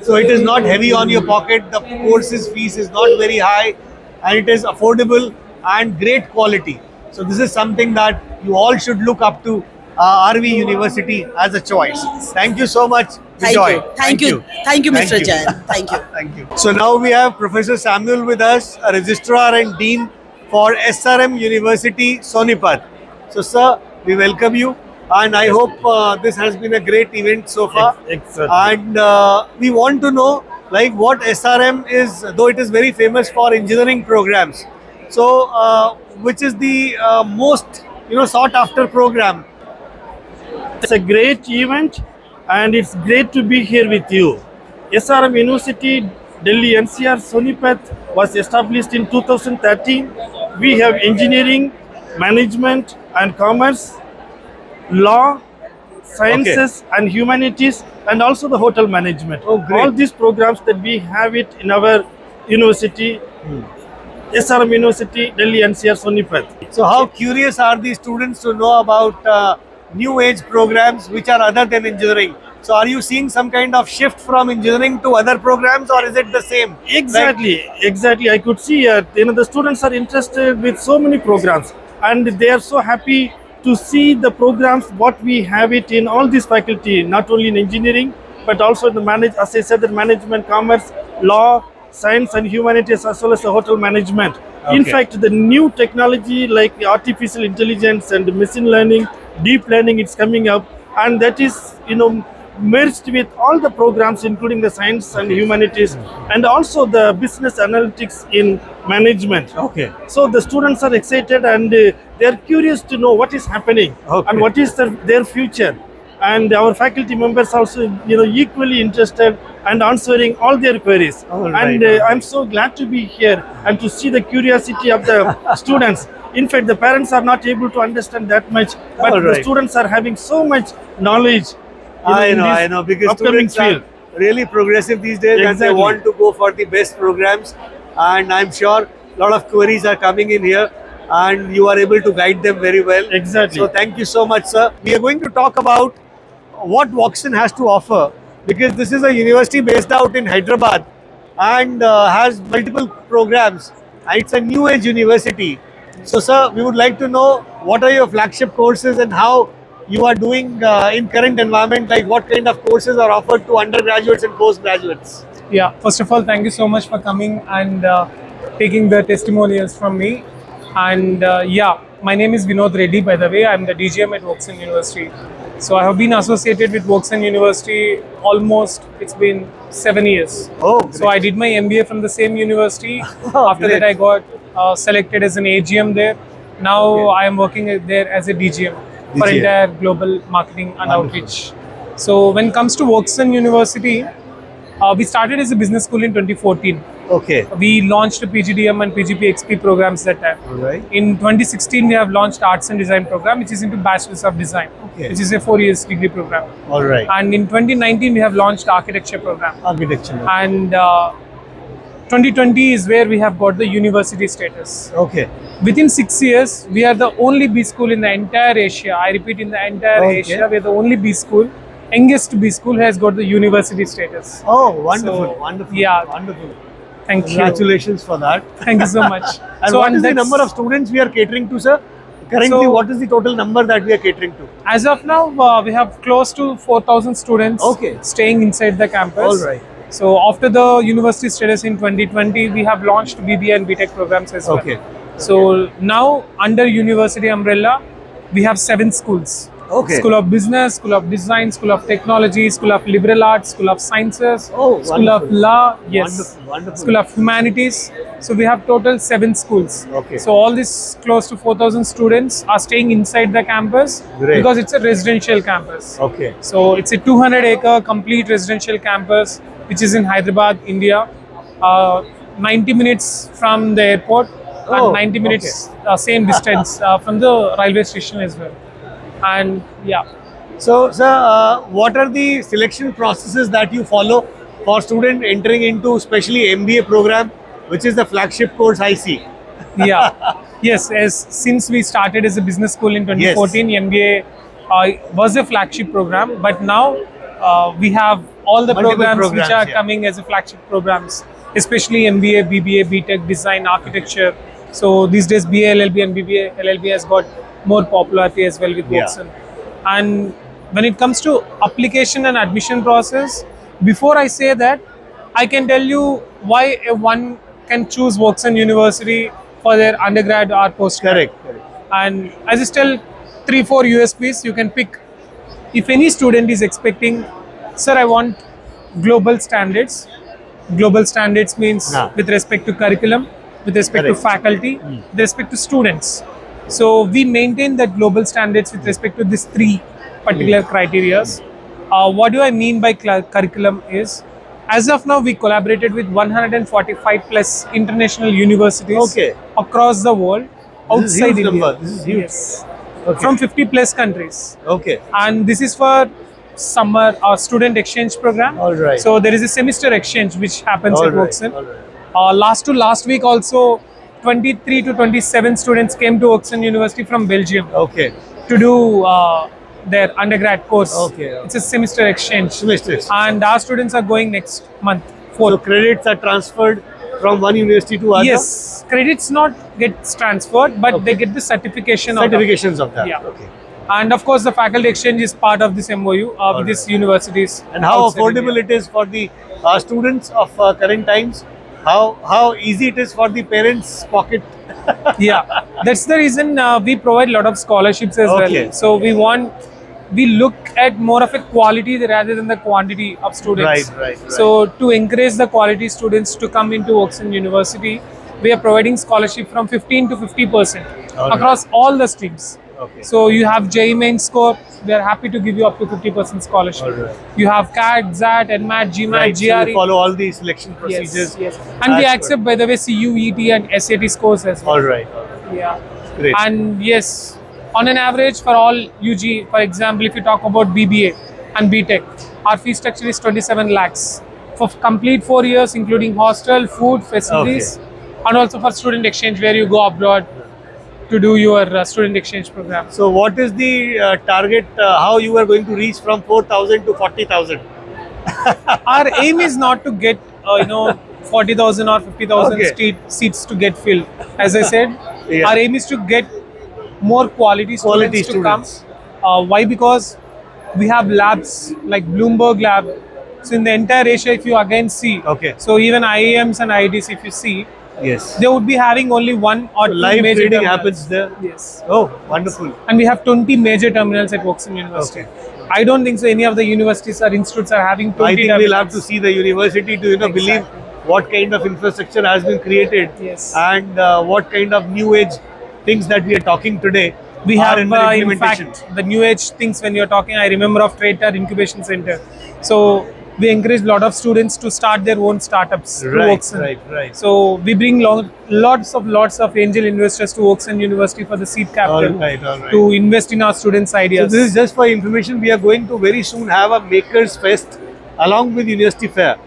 S1: So it is not heavy on your pocket. The courses fees is not very high, and it is affordable and great quality. So this is something that you all should look up to RV University as a choice. Thank you so much.
S7: Thank
S1: Vijay.
S7: you. Thank you. Thank you, Mr.
S1: you.
S7: Jain. Thank you.
S1: Thank you. So now we have Professor Samuel with us, a registrar and dean for SRM University, Sonipat. So sir, we welcome you, and I hope this has been a great event so far. And we want to know like what SRM is, though it is very famous for engineering programs. So which is the most sought after program?
S8: It's a great event and it's great to be here with you. SRM University, Delhi NCR, Sonipat was established in 2013. we have engineering, management and commerce, law, sciences and humanities, and also the hotel management.
S1: Oh, great.
S8: All these programs that we have it in our university, SRM University, Delhi NCR Sonipat.
S1: So how curious are the students to know about new age programs which are other than engineering? So are you seeing some kind of shift from engineering to other programs, or is it the same?
S8: Exactly. I could see the students are interested with so many programs, and they are so happy to see the programs what we have it in all these faculty, not only in engineering but also in the as I said, the management, commerce, law, science and humanities, as well as the hotel management. In
S1: Okay.
S8: fact, the new technology like artificial intelligence and machine learning, deep learning, it's coming up, and that is merged with all the programs, including the science and humanities, and also the business analytics in management.
S1: Okay.
S8: So the students are excited, and they are curious to know what is happening
S1: Okay.
S8: and what is their future. And our faculty members also, equally interested and answering all their queries.
S1: All right,
S8: And
S1: all right.
S8: I'm so glad to be here and to see the curiosity of the students. In fact, the parents are not able to understand that much, but
S1: All
S8: the
S1: right.
S8: students are having so much knowledge.
S1: I
S8: in
S1: know,
S8: this
S1: I know, because
S8: upcoming
S1: students
S8: field.
S1: are really progressive these days and they
S8: Exactly.
S1: want to go for the best programs. And I'm sure a lot of queries are coming in here, and you are able to guide them very well.
S8: Exactly.
S1: So thank you so much, sir. We are going to talk about what Voxen has to offer, because this is a university based out in Hyderabad and has multiple programs. And it's a new age university. So, sir, we would like to know what are your flagship courses and how you are doing in current environment, like what kind of courses are offered to undergraduates and postgraduates.
S9: Yeah, first of all, thank you so much for coming and taking the testimonials from me. And yeah, my name is Vinod Reddy, by the way. I'm the DGM at Voxen University. So I have been associated with Voxen University almost, it's been 7 years.
S1: Oh,
S9: So I did my MBA from the same university. After
S1: great.
S9: that, I got selected as an AGM there. Now I am working there as a DGM for
S1: DGM.
S9: entire global marketing and outreach. So when it comes to Voxen University, we started as a business school in 2014.
S1: Okay.
S9: We launched PGDM and PGPXP programs that time.
S1: All right.
S9: In 2016, we have launched Arts and Design program, which is into Bachelor's of Design,
S1: Okay.
S9: which is a 4 years degree program.
S1: All right.
S9: And in 2019, we have launched Architecture program.
S1: Architecture.
S9: And 2020 is where we have got the university status.
S1: Okay.
S9: Within 6 years, we are the only B school in the entire Asia. I repeat, in the entire
S1: Okay.
S9: Asia, we are the only B school. Youngest B school has got the university status.
S1: Oh, wonderful.
S9: So,
S1: wonderful.
S9: yeah.
S1: Wonderful.
S9: Thank you.
S1: Congratulations for that.
S9: Thank you so much.
S1: And what is the number of students we are catering to, sir? Currently,
S9: So-
S1: what is the total number that we are catering to?
S9: As of now, we have close to 4,000 students
S1: Okay.
S9: staying inside the campus.
S1: All right.
S9: So after the university status in 2020, we have launched BBA and BTech programs as well.
S1: Okay.
S9: So now under university umbrella, we have 7 schools.
S1: Okay.
S9: School of Business, School of Design, School of Technology, School of Liberal Arts, School of Sciences,
S1: Oh,
S9: School of
S1: wonderful.
S9: Law, yes,
S1: Wonderful, wonderful.
S9: School of Humanities. So we have total 7 schools.
S1: Okay.
S9: So all these close to 4,000 students are staying inside the campus
S1: Great.
S9: because it's a residential campus.
S1: Okay.
S9: So it's a 200-acre complete residential campus, which is in Hyderabad, India. 90 minutes from the airport
S1: Oh,
S9: and 90 minutes same distance from the railway station as well. And yeah,
S1: So, sir, what are the selection processes that you follow for student entering into, especially MBA program, which is the flagship course I see?
S9: yeah, yes. As since we started as a business school in 2014, MBA was a flagship program, but now we have all the
S1: Multiple
S9: programs which are
S1: yeah.
S9: coming as a flagship programs, especially MBA, BBA, BTech, Design, Architecture. So these days, BA LLB and BBA LLB has got more popularity as well with
S1: Yeah.
S9: Voxen. And when it comes to application and admission process, before I say that, I can tell you why one can choose Voxen University for their undergrad or postgrad.
S1: Correct.
S9: And I just tell 3-4 USPs you can pick. If any student is expecting, sir, I want global standards. Global standards means
S1: Yeah.
S9: with respect to curriculum, with respect
S1: Correct.
S9: to faculty, with respect to students. So we maintain that global standards with respect to these 3 particular criterias. What do I mean by curriculum is, As of now, we collaborated with 145 plus international universities
S1: Okay.
S9: across the world,
S1: This is
S9: outside
S1: huge
S9: India.
S1: number. This is huge.
S9: Yes.
S1: Okay.
S9: From 50 plus countries.
S1: Okay.
S9: And this is for summer or student exchange program.
S1: All right.
S9: So there is a semester exchange which happens
S1: All
S9: at
S1: right.
S9: Oakson.
S1: All right.
S9: Last week also 23 to 27 students came to Oakson University from Belgium
S1: Okay.
S9: to do their undergrad course.
S1: Okay.
S9: It's a semester exchange.
S1: Semester exchange.
S9: And our students are going next month,
S1: So
S9: 4th.
S1: credits are transferred from one university to other.
S9: Yes, credits not gets transferred, but they get the certification of
S1: Certifications of that.
S9: Yeah.
S1: Okay.
S9: And of course, the faculty exchange is part of this MOU with these universities.
S1: And how
S9: outside
S1: affordable
S9: India.
S1: it is for the students of current times? How easy it is for the parents' pocket?
S9: Yeah, that's the reason we provide a lot of scholarships as
S1: Okay.
S9: well. So we look at more of a quality rather than the quantity of students.
S1: Right.
S9: So to encourage the quality students to come into Oakson University, we are providing scholarship from 15 to 50%
S1: All right.
S9: across all the streams.
S1: Okay.
S9: So you have JEE main score, we are happy to give you up to 50% scholarship.
S1: All right.
S9: You have CAT, ZAT, NMAT, GMAT,
S1: Right. So
S9: GRE.
S1: you follow all the selection procedures.
S9: Yes. And we
S1: as per-
S9: accept, by the way, CU, ET and SAT scores as well.
S1: All right.
S9: Yeah.
S1: Great.
S9: And yes, on an average for all UG, for example, if you talk about BBA and BTech, our fee structure is 27 lakhs for complete 4 years, including hostel, food, facilities, and also for student exchange where you go abroad to do your student exchange program.
S1: So what is the target? How you are going to reach from 4,000 to 40,000?
S9: Our aim is not to get 40,000 or 50,000
S1: Okay.
S9: seats to get filled. As I said,
S1: Yeah.
S9: our aim is to get more quality students to come.
S1: students.
S9: Why? Because we have labs like Bloomberg Lab. So in the entire Asia, if you again see,
S1: Okay.
S9: so even IIMs and IITs, if you see,
S1: Yes.
S9: they would be having only one or two
S1: Live
S9: major
S1: trading
S9: terminals.
S1: happens there.
S9: Yes.
S1: Oh, wonderful.
S9: And we have 20 major terminals at Oakson University. I don't think so any of the universities or institutes are having 20
S1: I think
S9: terminals.
S1: we'll have to see the university to believe what kind of infrastructure has been created
S9: Yes.
S1: and what kind of new age things that we are talking today.
S9: We
S1: are
S9: have,
S1: in the
S9: in
S1: implementation.
S9: fact, the new age things when you're talking, I remember of TradeTar Incubation Center. So we encourage a lot of students to start their own startups through
S1: Right,
S9: Oakson.
S1: right.
S9: So we bring lots of angel investors to Oakson University for the seed capital
S1: All right.
S9: to invest in our students'
S1: So
S9: ideas.
S1: this is just for information. We are going to very soon have a Makers Fest along with University Fair,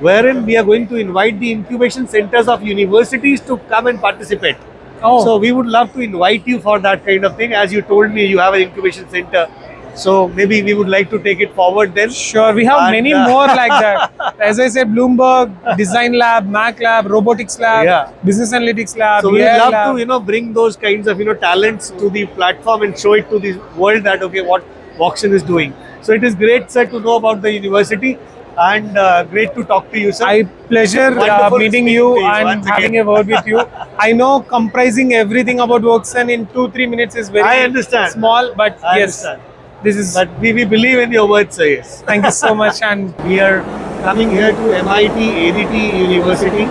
S1: wherein we are going to invite the incubation centers of universities to come and participate.
S9: Oh.
S1: So we would love to invite you for that kind of thing. As you told me, you have an incubation center. So maybe we would like to take it forward then.
S9: Sure, we have
S1: And,
S9: many more like that. As I said, Bloomberg, Design Lab, Mac Lab, Robotics Lab,
S1: Yeah.
S9: Business Analytics Lab,
S1: So we would
S9: AI
S1: love
S9: Lab.
S1: to, bring those kinds of, talents to the platform and show it to the world that, okay, what Auction is doing. So it is great, sir, to know about the university and great to talk to you, sir.
S9: I pleasure
S1: Wonderful
S9: meeting
S1: speaking
S9: you
S1: to you
S9: and
S1: once
S9: having
S1: again.
S9: a word with you. I know comprising everything about Oakson in 2-3 minutes is very
S1: I understand.
S9: small, but
S1: I
S9: yes,
S1: understand.
S9: this is.
S1: But we believe in your words, sir, yes.
S9: Thank you so much, and
S1: We are coming here to MIT ADT University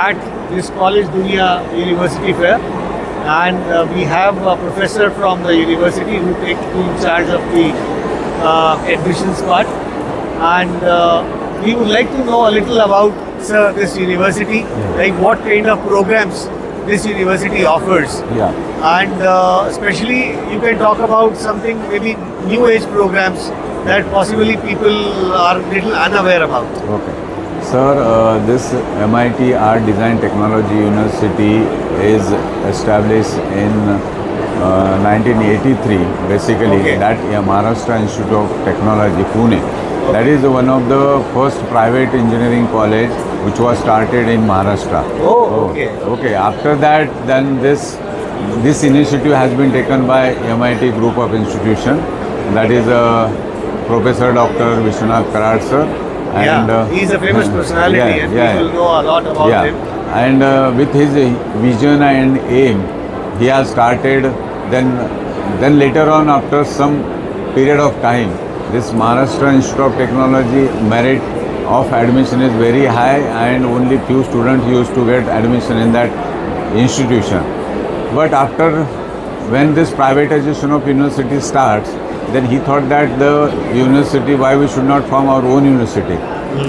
S1: at this College Dunia University Fair, and we have a professor from the university who takes in charge of the admissions part, and we would like to know a little about, sir, this university, like what kind of programs this university offers.
S10: Yeah.
S1: And especially you can talk about something, maybe new age programs that possibly people are little unaware about.
S10: Okay. Sir, this MIT Art Design Technology University is established in 1983, basically.
S1: Okay.
S10: That Maharashtra Institute of Technology, Pune. That is one of the first private engineering college which was started in Maharashtra.
S1: Oh, okay.
S10: Okay. After that, then this initiative has been taken by MIT group of institution. That is Professor Dr. Vishwanath Karad sir.
S1: Yeah, he's a famous personality and people know a lot about him.
S10: And with his vision and aim, he has started. Then later on, after some period of time, this Maharashtra Institute of Technology merit of admission is very high, and only few students used to get admission in that institution. But after, when this privatization of university starts, then he thought that the university, why we should not form our own university.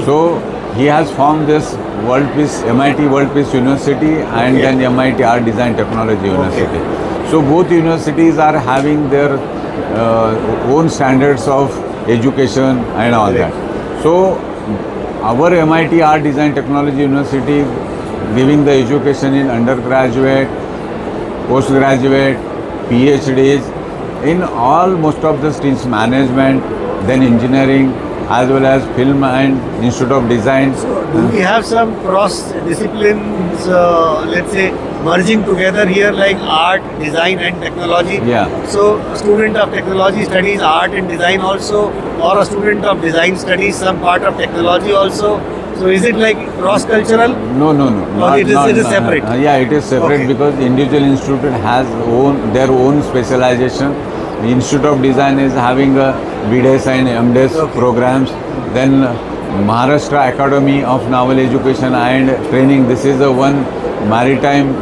S10: So he has formed this World Peace, MIT World Peace University and then MIT Art Design Technology University. So both universities are having their own standards of education and all that. So our MIT Art Design Technology University giving the education in undergraduate, postgraduate, PhDs in all most of the streams, management, then engineering, as well as film and Institute of Design.
S1: Do we have some cross disciplines, let's say, merging together here like art, design and technology?
S10: Yeah.
S1: So a student of technology studies art and design also, or a student of design studies some part of technology also? So is it like cross-cultural?
S10: No.
S1: Or it is separate?
S10: Yeah, it is separate
S1: Okay.
S10: because individual institute has their own specialization. The Institute of Design is having a BDES and MDES programs. Then Maharashtra Academy of Naval Education and Training. This is the one maritime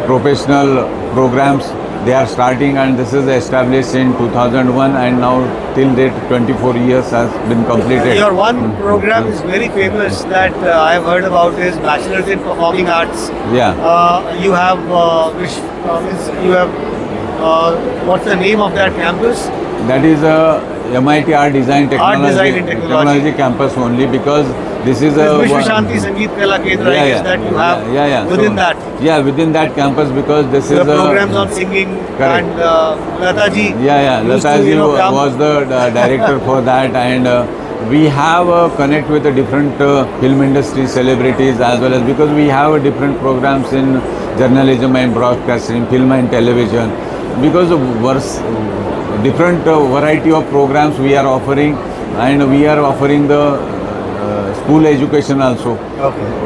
S10: professional programs they are starting, and this is established in 2001 and now till date 24 years has been completed.
S1: Your one program is very famous that I have heard about is Bachelor's in Performing Arts.
S10: Yeah.
S1: You have what's the name of that campus?
S10: That is a MIT Art Design Technology,
S1: Design and Technology.
S10: campus only, because this is
S1: This
S10: a
S1: Vishwa Shanti Sangeet Kala Kendra is that you have within
S10: So,
S1: that.
S10: Yeah, within that campus, because this
S1: The
S10: is
S1: programs on singing
S10: Correct.
S1: and Lata ji.
S10: Lata
S1: to,
S10: ji
S1: come.
S10: was the director for that, and we have a connect with the different film industry celebrities as well as, because we have different programs in journalism and broadcasting, film and television, because of different variety of programs we are offering, and we are offering the school education also.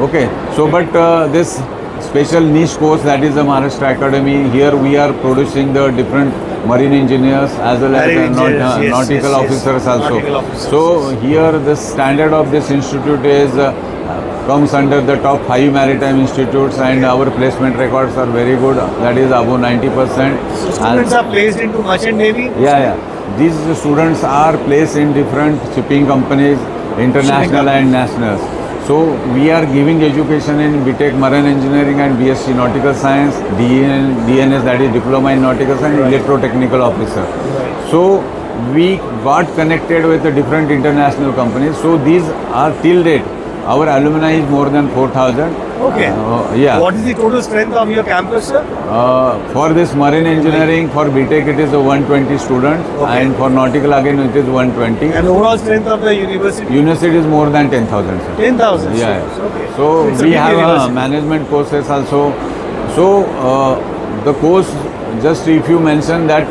S10: Okay. So, but this special niche course, that is the Maharashtra Academy, here we are producing the different marine engineers as well as
S1: Marine engineers, yes,
S10: nautical
S1: yes, yes.
S10: officers also.
S1: Nautical officers.
S10: So here the standard of this institute is comes under the top 5 maritime institutes, and our placement records are very good. That is above 90%.
S1: So students are placed into merchant navy.
S10: Yeah. These students are placed in different shipping companies, international and nationals. So we are giving education in BTech Marine Engineering and BSc Nautical Science, DNS, that is Diploma in Nautical Science, Electrotechnical Officer. So we got connected with the different international companies. So these are till date, our alumni is more than 4,000.
S1: Okay.
S10: Yeah.
S1: What is the total strength of your campus, sir?
S10: For this marine engineering, for BTech it is a 120 students, and for nautical again it is 120.
S1: And overall strength of the university?
S10: University is more than 10,000.
S1: 10,000.
S10: Yeah.
S1: Okay.
S10: So
S1: it's a
S10: we
S1: big
S10: have
S1: university.
S10: management courses also. So the course, just if you mention that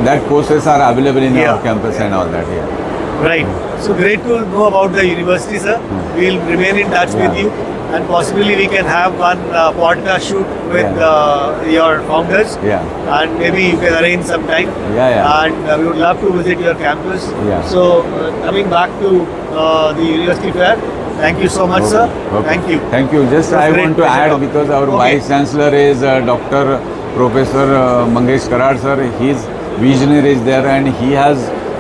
S10: that courses are available in our campus and all that. Yeah.
S1: Right. So great to know about the university, sir. We'll remain in touch with you, and possibly we can have one podcast shoot with your founders.
S10: Yeah.
S1: And maybe you can arrange some time.
S10: Yeah.
S1: And we would love to visit your campus.
S10: Yeah.
S1: So coming back to the university fair, thank you so much, sir.
S10: Okay.
S1: Thank you.
S10: Thank you. Just
S1: It was
S10: I
S1: great
S10: want to
S1: pleasure
S10: add,
S1: talking.
S10: because our Vice Chancellor is Dr. Professor Mangesh Karad sir. His visionary is there, and he has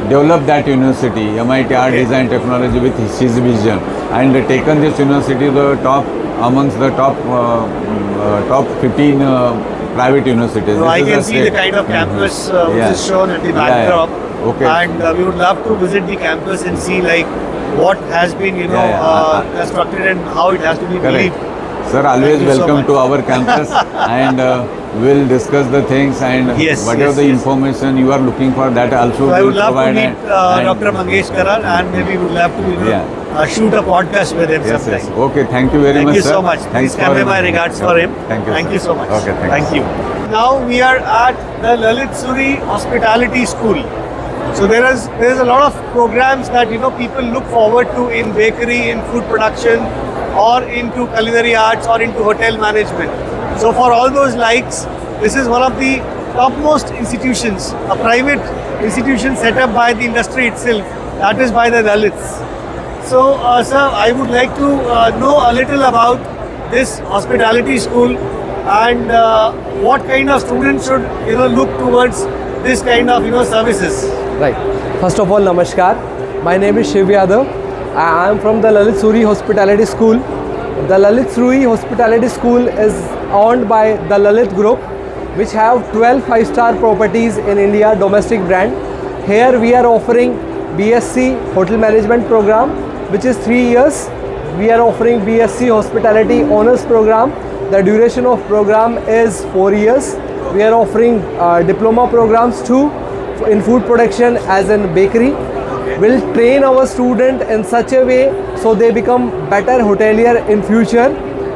S10: developed that university, MIT Art Design Technology, with his vision, and taken this university the top amongst the top 15 private universities.
S1: So
S10: This
S1: I
S10: is
S1: can
S10: a
S1: see the
S10: state-
S1: kind of campus which
S10: Yeah.
S1: is shown at the
S10: Yeah,
S1: backdrop.
S10: Okay.
S1: And we would love to visit the campus and see like what has been, constructed and how it has to be
S10: Correct.
S1: believed.
S10: Sir, always
S1: Thank you so
S10: welcome
S1: much.
S10: to our campus, and we'll discuss the things, and whatever the information you are looking for, that also
S1: So I
S10: we'll
S1: would love to
S10: provide.
S1: meet Dr. Mangesh Karal, and maybe would love to shoot a podcast with him
S10: Yes.
S1: sometime.
S10: Okay, thank you very
S1: Thank
S10: much,
S1: you
S10: sir.
S1: so much.
S10: Thanks
S1: Please convey
S10: for-
S1: my regards for him.
S10: Thank you.
S1: Thank
S10: sir.
S1: you so much.
S10: Okay,
S1: Thank you. Now we are at the Lalit Suri Hospitality School. So there is a lot of programs that people look forward to in bakery, in food production, or into culinary arts, or into hotel management. So for all those likes, this is one of the topmost institutions, a private institution set up by the industry itself, that is by the Dalits. So, sir, I would like to know a little about this hospitality school, and what kind of students should look towards this kind of services.
S11: Right. First of all, namaskar. My name is Shiv Yadav. I am from the Lalit Suri Hospitality School. The Lalit Suri Hospitality School is owned by the Lalit Group, which have 12 5-star properties in India, domestic brand. Here we are offering BSc Hotel Management program, which is 3 years. We are offering BSc Hospitality Honors program. The duration of program is 4 years. We are offering diploma programs too in food production as in bakery. We'll train our student in such a way so they become better hotelier in future.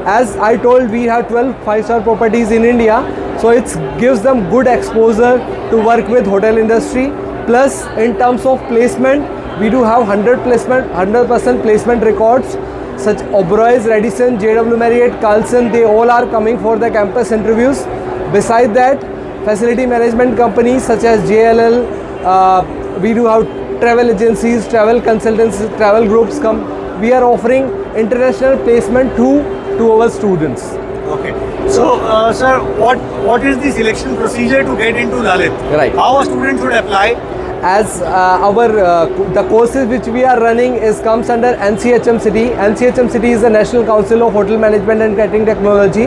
S11: As I told, we have 12 5-star properties in India, so it gives them good exposure to work with hotel industry. Plus, in terms of placement, we do have 100% placement records. Such Oberoi's, Radisson, JW Marriott, Carlson, they all are coming for the campus interviews. Besides that, facility management companies such as JLL, we do have travel agencies, travel consultants, travel groups come. We are offering international placement to our students.
S1: Okay. So, sir, what is the selection procedure to get into Lalit?
S11: Right.
S1: How a student should apply?
S11: As the courses which we are running comes under NCHM City. NCHM City is the National Council of Hotel Management and Catering Technology.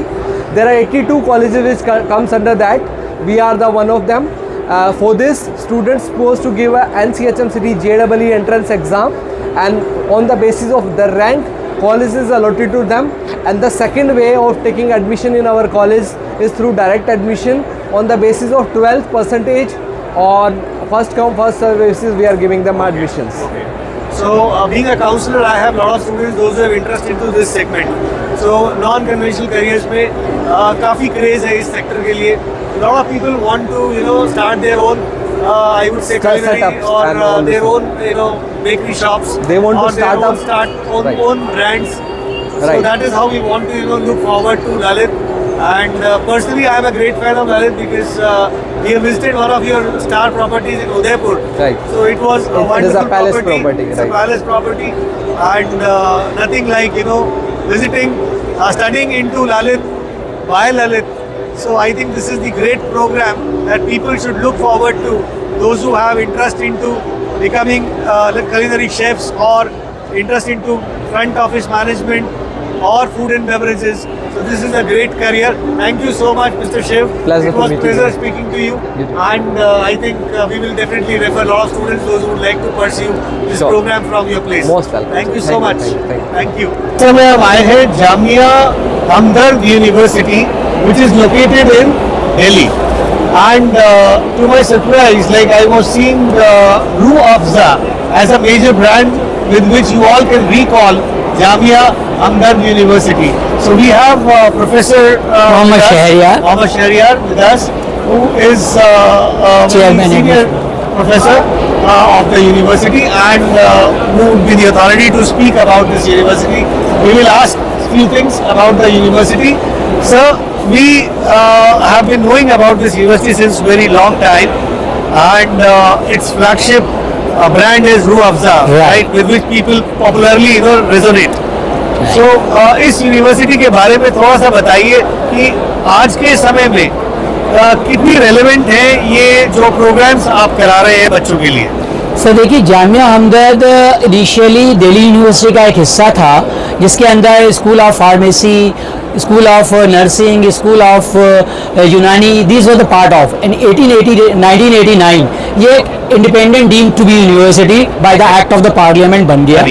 S11: There are 82 colleges which comes under that. We are the one of them. For this, students supposed to give a NCHM City JEE entrance exam, and on the basis of the rank, colleges is allotted to them. And the second way of taking admission in our college is through direct admission on the basis of 12th percentage on first come first serve basis. We are giving them admissions.
S1: Okay. So, being a counselor, I have a lot of students those who have interest into this segment. So, non-conventional careers में काफ़ी craze है इस sector के लिए. A lot of people want to start their own I would say culinary or their own bakery shops.
S11: They want to
S1: start own brands. So that is how we want to look forward to Lalit. And personally, I am a great fan of Lalit because we have visited one of your star properties in Udaipur.
S11: Right.
S1: So it was a wonderful
S11: a palace property.
S1: It's a palace property, and nothing like visiting, studying into Lalit by Lalit. So I think this is the great program that people should look forward to. Those who have interest into becoming culinary chefs or interest into front office management or food and beverages. So this is a great career. Thank you so much, Mr. Shiv.
S11: Pleasure
S1: it was
S11: to meet
S1: pleasure
S11: you.
S1: speaking to you.
S11: You too.
S1: And I think we will definitely refer a lot of students, those who would like to pursue this
S11: Sure.
S1: program from your place.
S11: Most welcome.
S1: Thank you so much.
S11: Thank you.
S1: So I had Jamia Hamdard University, which is located in Delhi. And to my surprise, I was seeing Rue Afza as a major brand with which you all can recall Jamia Hamdard University. So we have Professor
S12: Mohammad
S1: Shahryar with us, who is
S12: Chairman
S1: senior professor of the university and who would be the authority to speak about this university. We will ask few things about the university. Sir, we have been knowing about this university since very long time, and its flagship brand is Rue Afza, right, with which people popularly resonate. So इस university के बारे में थोड़ा सा बताइए कि आज के समय में कितनी रेलेवेंट है ये जो प्रोग्राम्स आप करा रहे हैं बच्चों के लिए.
S12: सर देखिए, जामिया हमदर्द इनिशियली दिल्ली यूनिवर्सिटी का एक हिस्सा था, जिसके अंदर school of pharmacy, school of nursing, school of Unani, this was the part of. In 1989 ये independent deemed to be university by the act of the parliament बन गया.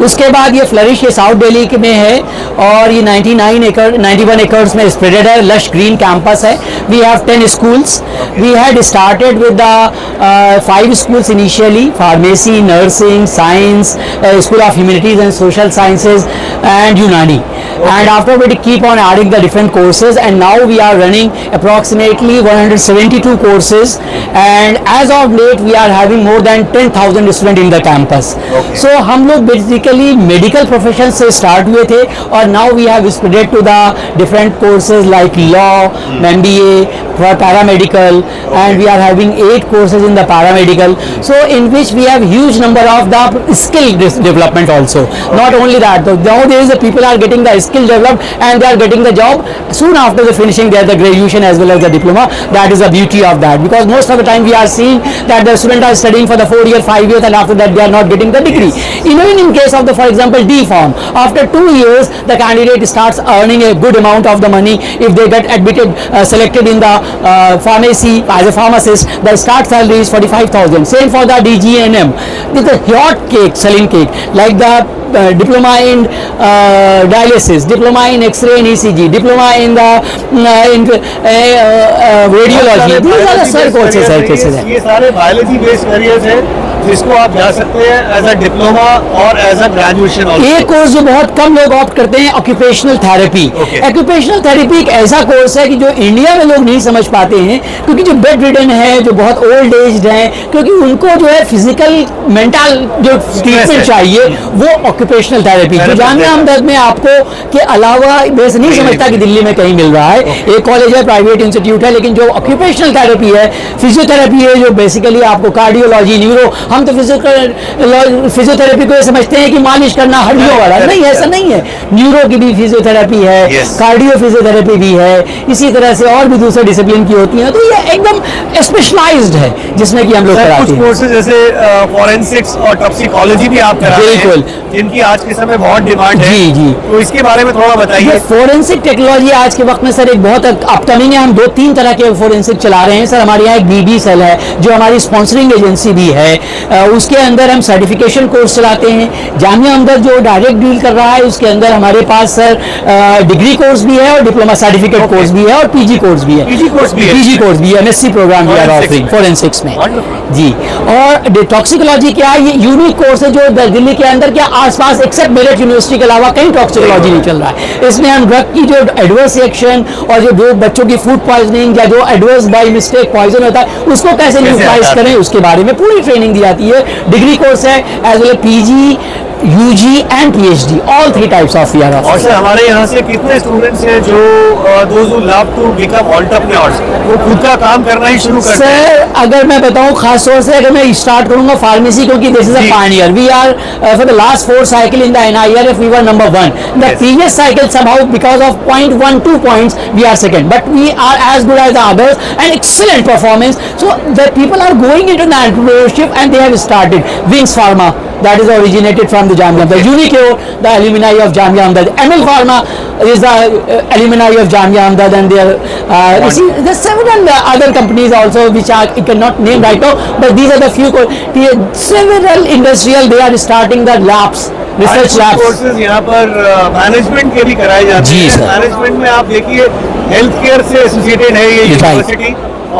S12: उसके बाद ये फ्लरिश ये साउथ दिल्ली में है और ये 91 एकर्स में स्प्रेडेड है. लश ग्रीन कैंपस है. We have 10 schools. We had started with the 5 schools initially: pharmacy, nursing, science, School of Humanities and Social Sciences, and Unani. And after we keep on adding the different courses, and now we are running approximately 172 courses, and as of late we are having more than 10,000 students in the campus. So हम लोग basically medical profession से start हुए थे और now we have spread to the different courses like law, MBA, for paramedical, and we are having 8 courses in the paramedical. So in which we have huge number of the skill development also. Not only that, nowadays the people are getting the skill developed, and they are getting the job soon after the finishing their the graduation as well as the diploma. That is the beauty of that, because most of the time we are seeing that the students are studying for the 4 year, 5 years, and after that they are not getting the degree. Even in case of the, for example, D form, after 2 years the candidate starts earning a good amount of the money. If they get admitted, selected in the pharmacy as a pharmacist, the start salary is 45,000. Same for the DGNM. This is a hot cake, selling cake, like the diploma in dialysis, diploma in X-ray and ECG, diploma in the radiology. These are the sir courses.
S1: ये सारे biology based careers हैं जिसको आप जा सकते हैं as a diploma और as a graduation.
S12: एक कोर्स जो बहुत कम लोग ऑप्ट करते हैं, ऑक्यूपेशनल थेरेपी. ऑक्यूपेशनल थेरेपी एक ऐसा कोर्स है कि जो इंडिया में लोग नहीं समझ पाते हैं, क्योंकि जो बेड रिडन है, जो बहुत ओल्ड एज्ड हैं, क्योंकि उनको जो है फिजिकल मेंटल जो ट्रीटमेंट चाहिए वो ऑक्यूपेशनल थेरेपी. जो जामिया अहमद में आपको के अलावा मैं नहीं समझता कि दिल्ली में कहीं मिल रहा है. एक कॉलेज है, प्राइवेट इंस्टीट्यूट है, लेकिन जो ऑक्यूपेशनल थेरेपी है, फिजियोथेरेपी है, जो बेसिकली आपको कार्डियोलॉजी, न्यूरो, हम तो फिजियोथेरेपी को ये समझते हैं कि मालिश करना हड्डियों वाला. नहीं, ऐसा नहीं है. न्यूरो की भी फिजियोथेरेपी है, कार्डियो फिजियोथेरेपी भी है, इसी तरह से और भी दूसरे डिसिप्लिन की होती है. तो ये एकदम स्पेशलाइज्ड है जिसमें कि हम लोग कराते हैं.
S1: कुछ कोर्सेज जैसे फॉरेंसिक्स और टॉक्सिकोलॉजी भी आप कराते हैं. बिल्कुल, जिनकी आज के समय बहुत डिमांड है. जी. तो इसके बारे में थोड़ा बताइए.
S12: फोरेंसिक टेक्नोलॉजी आज के वक्त में सर एक बहुत अपकमिंग है. हम 2-3 तरह के फोरेंसिक चला रहे हैं सर. हमारे यहाँ एक BB सेल है जो हमारी स्पॉन्सरिंग एजेंसी भी है. उसके अंदर हम सर्टिफिकेशन कोर्स चलाते हैं. जामिया अहमद जो डायरेक्ट डील कर रहा है, उसके अंदर हमारे पास सर डिग्री कोर्स भी है और डिप्लोमा सर्टिफिकेट कोर्स भी है और PG कोर्स भी है. PG कोर्स भी है, MSc प्रोग्राम भी है ऑफरिंग फोरेंसिक्स में. जी. और टॉक्सिकोलॉजी क्या है, ये यूनिक कोर्स है जो दिल्ली के अंदर क्या आसपास एक्सेप्ट मेरठ यूनिवर्सिटी के अलावा कहीं टॉक्सिकोलॉजी नहीं चल रहा है. इसमें हम ड्रग की जो एडवर्स रिएक्शन और जो बच्चों की फूड पॉइजनिंग या जो एडवर्स बाय मिस्टेक पॉइजन होता है उसको कैसे न्यूट्रलाइज करें, उसके बारे में पूरी ट्रेनिंग दी जाती है. डिग्री कोर्स है as well PG, UG and PhD, all 3 types of we are offering.
S1: और सर हमारे यहाँ से कितने स्टूडेंट्स हैं जो those who love to become entrepreneurs, वो खुद का काम करना ही शुरू करते हैं?
S12: सर अगर मैं बताऊँ खास तौर से, अगर मैं स्टार्ट करूँगा फार्मेसी, क्योंकि this is a pioneer. We are for the last 4 cycle in the NIRF we were number 1. The previous cycle somehow because of 0.12 points we are second, but we are as good as the others and excellent performance. So the people are going into the entrepreneurship and they have started Wings Pharma, that is originated from the Jamia Ahmad. Unicure, the alumni of Jamia Ahmad. ML Pharma is the alumni of Jamia Ahmad, and there you see there's several other companies also which I cannot name right now, but these are the few several industrial they are starting the labs, research labs.
S1: Courses यहाँ पर management के भी कराए जाते हैं. Management में आप देखिए हेल्थ केयर से एसोसिएटेड है ये यूनिवर्सिटी,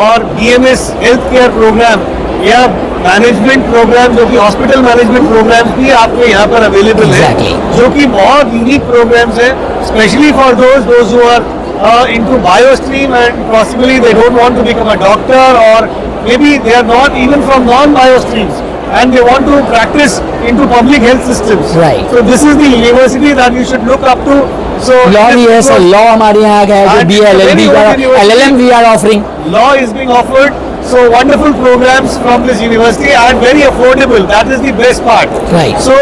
S1: और BMS हेल्थ केयर प्रोग्राम या मैनेजमेंट प्रोग्राम जो कि हॉस्पिटल मैनेजमेंट प्रोग्राम्स भी आपको यहाँ पर अवेलेबल है, जो कि बहुत यूनिक प्रोग्राम्स हैं, specially for those who are into bio stream and possibly they don't want to become a doctor, और maybe they are not even from non-bio streams and they want to practice into public health systems.
S12: Right.
S1: So this is the university that you should look up to. So
S12: law भी है sir, law हमारे यहाँ है जो BA LLM we are offering.
S1: Law is being offered. So wonderful programs from this university and very affordable. That is the best part.
S12: Right.
S1: So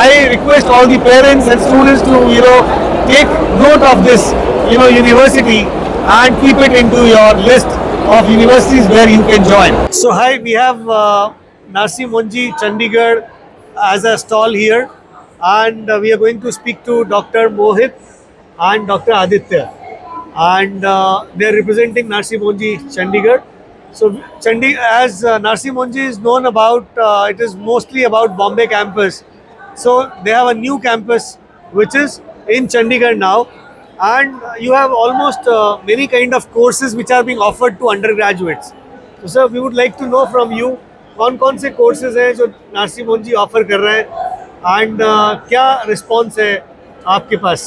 S1: I request all the parents and students to take note of this university and keep it into your list of universities where you can join. So hi, we have Narsi Monji Chandigarh as a stall here, and we are going to speak to Dr. Mohit and Dr. Aditya, and they are representing Narsi Monji Chandigarh. So as Narsi Monji is known about, it is mostly about Bombay campus. So they have a new campus which is in Chandigarh now. And you have almost many kind of courses which are being offered to undergraduates. So sir, we would like to know from you कौन से courses हैं जो Narsee Monjee offer कर रहे हैं, and क्या response है आपके पास?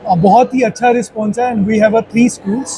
S13: बहुत ही अच्छा रिस्पॉन्स है. And we have 3 schools,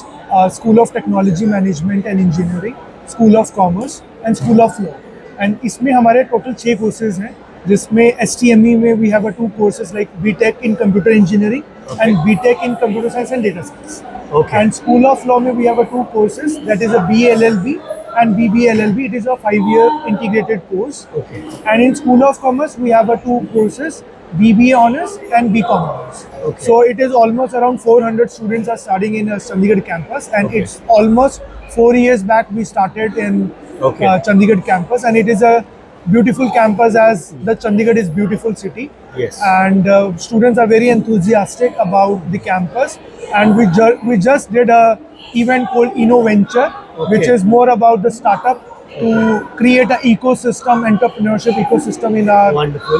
S13: school of technology management and engineering, school of commerce and school of law. And इसमें हमारे टोटल 6 कोर्सेज हैं, जिसमें STME में we have 2 courses like BTech in computer engineering and BTech in computer science and data science.
S1: Okay.
S13: And School of Law mein we have 2 courses, that is a BA LLB and BB LLB. It is a 5-year integrated course.
S1: Okay.
S13: And in School of Commerce we have 2 courses, BBA honors and BCom honors.
S1: Okay.
S13: So it is almost around 400 students are studying in a Chandigarh campus, and it's almost 4 years back we started in Chandigarh campus, and it is a beautiful campus as the Chandigarh is beautiful city.
S1: Yes.
S13: And students are very enthusiastic about the campus, and we just did a event called InnoVenture, which is more about the startup to create an ecosystem, entrepreneurship ecosystem in our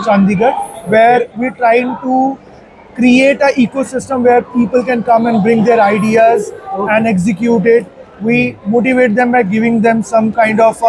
S13: Chandigarh, where we're trying to create an ecosystem where people can come and bring their ideas and execute it. We motivate them by giving them some kind of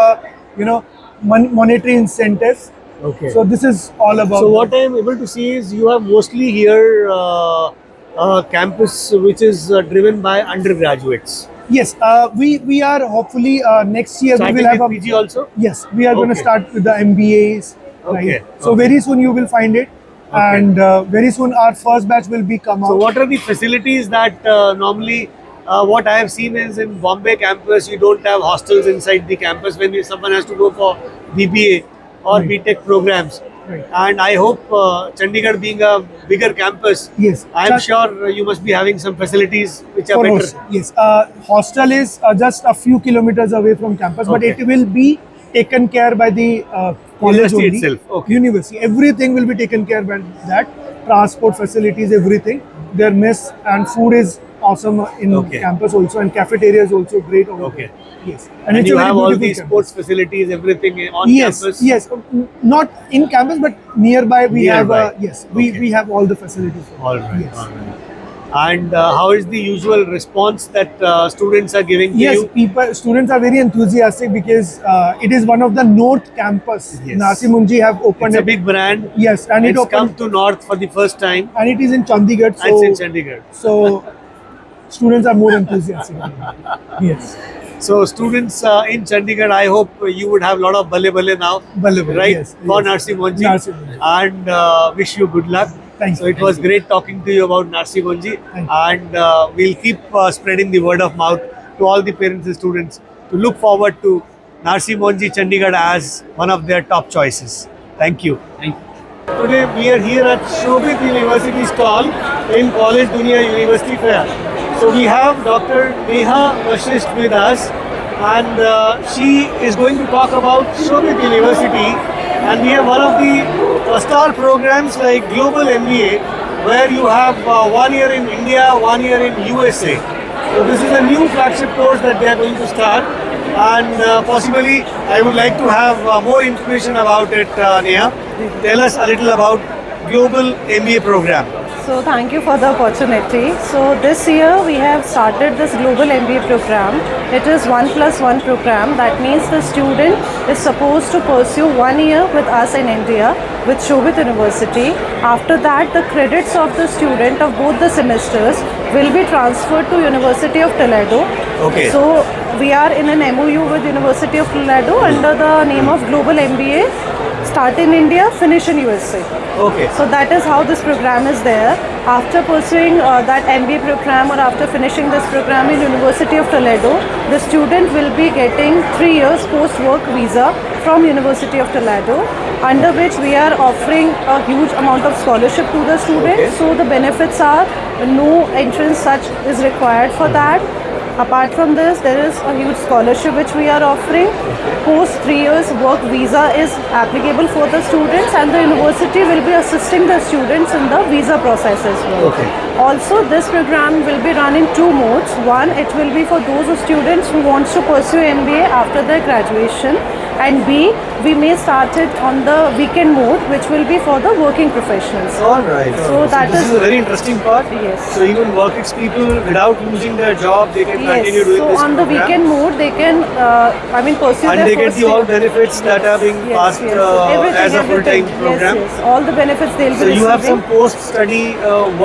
S13: monetary incentives.
S1: Okay.
S13: So this is all about.
S1: So what I am able to see is you have mostly here a campus which is driven by undergraduates.
S13: Yes, we are hopefully next year
S1: Starting
S13: we will have
S1: with
S13: a
S1: PG also.
S13: Yes, we are going to start with the MBAs.
S1: Okay.
S13: Right? So very soon you will find it, and very soon our first batch will be come out.
S1: So what are the facilities that normally? What I have seen is in Bombay campus, you don't have hostels inside the campus when someone has to go for BBA or BTech programs.
S13: Right.
S1: And I hope Chandigarh being a bigger campus,
S13: Yes,
S1: I am sure you must be having some facilities which are
S13: for
S1: better.
S13: hostel. Yes, hostel is just a few kilometers away from campus, but
S1: Okay.
S13: it will be taken care by the college
S1: University
S13: only.
S1: itself. Okay.
S13: University, everything will be taken care by that. Transport facilities, everything. Their mess and food is awesome in campus also, and cafeteria is also great over there. Yes,
S1: And
S13: it's a
S1: you
S13: very
S1: have all
S13: beautiful
S1: these
S13: campus.
S1: sports facilities, everything on
S13: Yes,
S1: campus.
S13: yes, not in campus, but nearby we
S1: Nearby.
S13: have. Yes, we have all the facilities.
S1: All right.
S13: Yes.
S1: All right. And how is the usual response that students are giving to
S13: Yes,
S1: you?
S13: students are very enthusiastic because it is one of the North campus.
S1: Yes.
S13: Nasi Munji have opened
S1: It's a big brand.
S13: Yes, and
S1: it's
S13: it
S1: come
S13: opened,
S1: to North for the first time.
S13: and it is in Chandigarh. So,
S1: It's in Chandigarh.
S13: so students are more enthusiastic. Yes.
S1: So students in Chandigarh, I hope you would have a lot of balle now, right?
S13: yes,
S1: For
S13: yes.
S1: Narsi Monji.
S13: Narsi Monji.
S1: And wish you good luck.
S13: Thank
S1: So
S13: you.
S1: it was great talking to you about Narsi Monji, and we'll keep spreading the word of mouth to all the parents and students to look forward to Narsi Monji Chandigarh as one of their top choices. Thank you.
S2: Thank you.
S1: Today we are here at Shobit University stall in College Dunia University Fair. So we have Dr. Neha Vashisht with us, and she is going to talk about Shobit University, and we have one of the star programs like Global MBA, where you have 1 year in India, 1 year in USA. So this is a new flagship course that they are going to start, and possibly I would like to have more information about it. Neha, tell us a little about Global MBA program.
S14: So thank you for the opportunity. So this year we have started this Global MBA program. It is 1+1 program. That means the student is supposed to pursue 1 year with us in India with Shobit University. After that, the credits of the student of both the semesters will be transferred to University of Toledo.
S1: Okay.
S14: So we are in an MOU with University of Toledo under the name of Global MBA. Start in India, finish in USA.
S1: Okay.
S14: So that is how this program is there. After pursuing that MBA program or after finishing this program in University of Toledo, the student will be getting 3 years post-work visa from University of Toledo, under which we are offering a huge amount of scholarship to the students. So the benefits are no entrance such is required for that. Apart from this, there is a huge scholarship which we are offering. Post 3 years work visa is applicable for the students, and the university will be assisting the students in the visa process as well.
S1: Okay.
S14: Also, this program will be run in 2 modes. One, it will be for those students who wants to pursue MBA after their graduation, and B, we may start it on the weekend mode, which will be for the working professionals.
S1: All right.
S14: So that
S1: this is a very interesting part.
S14: Yes.
S1: So even work people without losing their job, they can continue doing
S14: so
S1: this
S14: on the
S1: program.
S14: weekend mode, they can, pursue
S1: And
S14: their
S1: they get
S14: first
S1: the all
S14: year.
S1: benefits that are being passed
S14: Everything,
S1: as a full-time
S14: everything.
S1: program.
S14: Yes, yes. All the benefits they'll be
S1: So you have some
S14: receiving.
S1: post-study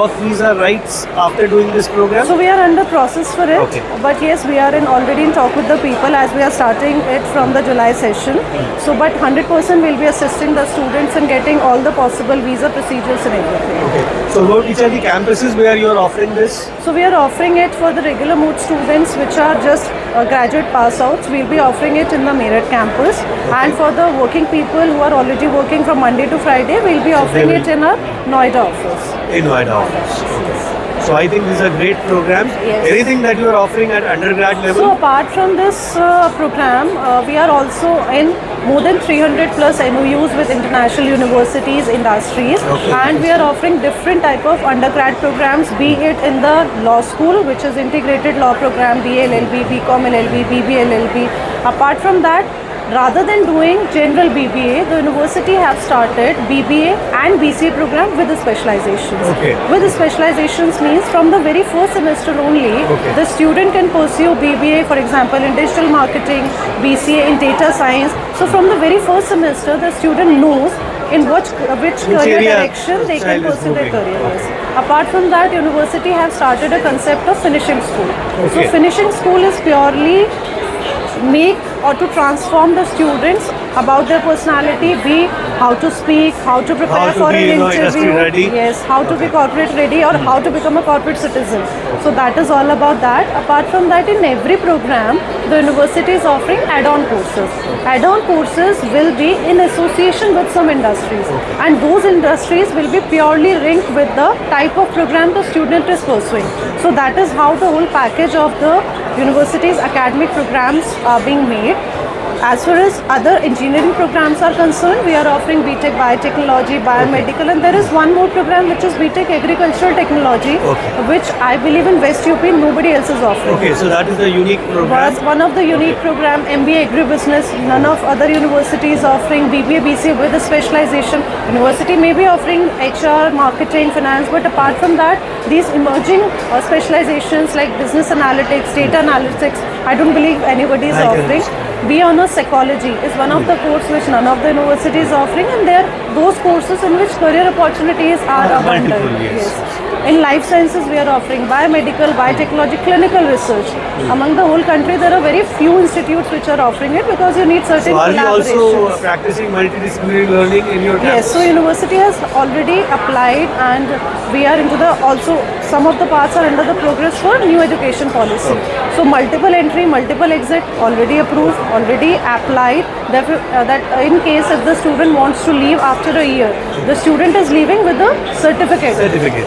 S1: work visa rights after doing this program?
S14: So we are under process for it.
S1: Okay.
S14: But yes, we are already in talk with the people as we are starting it from the July session. education. So, but 100% will be assisting the students in getting all the possible visa procedures and everything.
S1: Okay. So what which are the campuses where you are offering this?
S14: So we are offering it for the regular mood students which are just graduate pass outs. We'll be offering it in the Meerut campus. And for the working people who are already working from Monday to Friday, we'll be offering it in our Noida office.
S1: In Noida office. Okay. So I think these are great programs.
S14: Yes.
S1: Anything that you are offering at undergrad level?
S14: So apart from this program, we are also in more than 300 plus MOUs with international universities, industries, and we are offering different type of undergrad programs, be it in the law school, which is integrated law program, BA LLB, BCom LLB, BBA LLB. Apart from that, rather than doing general BBA, the university have started BBA and BCA program with the specializations.
S1: Okay.
S14: With the specializations means from the very first semester only, the student can pursue BBA, for example, in digital marketing, BCA in data science. So from the very first semester, the student knows in which career direction they can pursue their careers. Apart from that, university have started a concept of finishing school. So finishing school is purely make or to transform the students about their personality, be how to speak, how to prepare for an interview, yes, how to be corporate ready or how to become a corporate citizen. So that is all about that. Apart from that, in every program, the university is offering add-on courses. Add-on courses will be in association with some industries, and those industries will be purely linked with the type of program the student is pursuing. So that is how the whole package of the university's academic programs are being made. As far as other engineering programs are concerned, we are offering BTech Biotechnology, Biomedical, and there is one more program which is BTech Agricultural Technology, which I believe in West UP nobody else is offering.
S1: Okay, so that is the unique program.
S14: One of the unique program, MBA Agribusiness. None of other universities offering BBA, BCA with a specialization. University may be offering HR, marketing, finance, but apart from that, these emerging specializations like business analytics, data analytics, I don't believe anybody is offering. B.Honours Psychology is one of the courses which none of the universities is offering, and there are those courses in which career opportunities are abundant. Yes. In life sciences, we are offering biomedical, biotechnology, clinical research. Among the whole country, there are very few institutes which are offering it because you need certain collaborations.
S1: So are you also practicing multidisciplinary learning in your campus?
S14: Yes, so university has already applied, and we are into the also some of the parts are under the progress for new education policy. So multiple entry, multiple exit already approved, already applied. That in case if the student wants to leave after a year, the student is leaving with a certificate.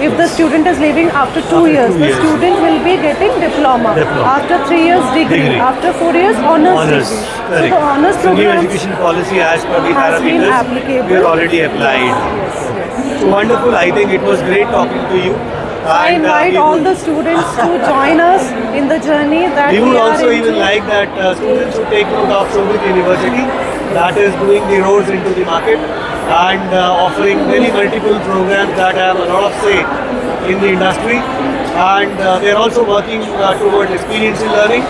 S14: If the student is leaving after 2 years, the student will be getting diploma. After 3 years, degree. After 4 years, honors degree. So the honors program.
S1: New education policy as per the parameters, we are already applied. So wonderful. I think it was great talking to you.
S14: I invite all the students to join us in the journey that
S1: we would also even like that students who take note of Shobhit University, that is doing the roads into the market and offering many multiple programs that have a lot of say in the industry, and they are also working towards experiential learning.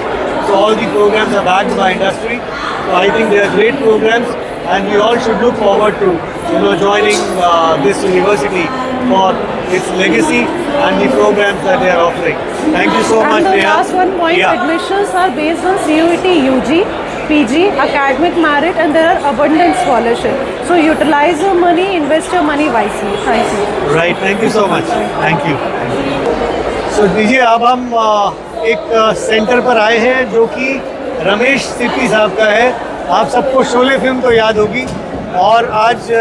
S1: So all the programs are backed by industry. So I think they are great programs, and we all should look forward to joining this university for its legacy and the programs that they are offering. Thank you so much,
S14: And the
S1: Neha.
S14: last one point, admissions are based on CUET UG, PG, academic merit, and there are abundant scholarship. So utilize your money, invest your money wisely. Thank you.
S1: Right, thank you so much. Thank you. So दीजिए अब हम एक centre पर आए हैं जो कि रमेश सिप्पी साहब का है। आप सबको शोले फिल्म तो याद होगी, और आज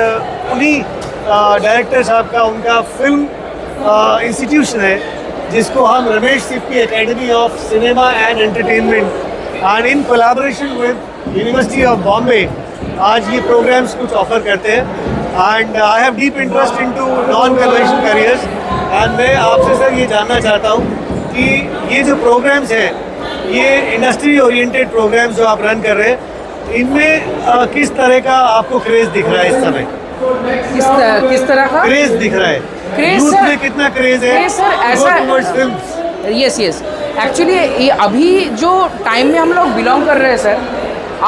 S1: उन्हीं डायरेक्टर साहब का उनका फिल्म इंस्टीट्यूशन है जिसको हम Ramesh Sippy academy of cinema and entertainment and in collaboration with university of Bombay आज ये प्रोग्राम्स कुछ ऑफर करते हैं। And I have deep interest into non conventional careers, and मैं आपसे सर ये जानना चाहता हूँ कि ये जो प्रोग्राम्स हैं, ये इंडस्ट्री ओरिएंटेड प्रोग्राम्स जो आप रन कर रहे हैं, इनमें किस तरह का आपको क्रेज दिख रहा है इस समय?
S15: किस तरह का
S1: क्रेज दिख रहा है?
S15: क्रेज
S1: यूथ
S15: सर,
S1: में कितना क्रेज है?
S15: सर ऐसा यस एक्चुअली ये अभी जो टाइम में हम लोग बिलोंग कर रहे हैं सर,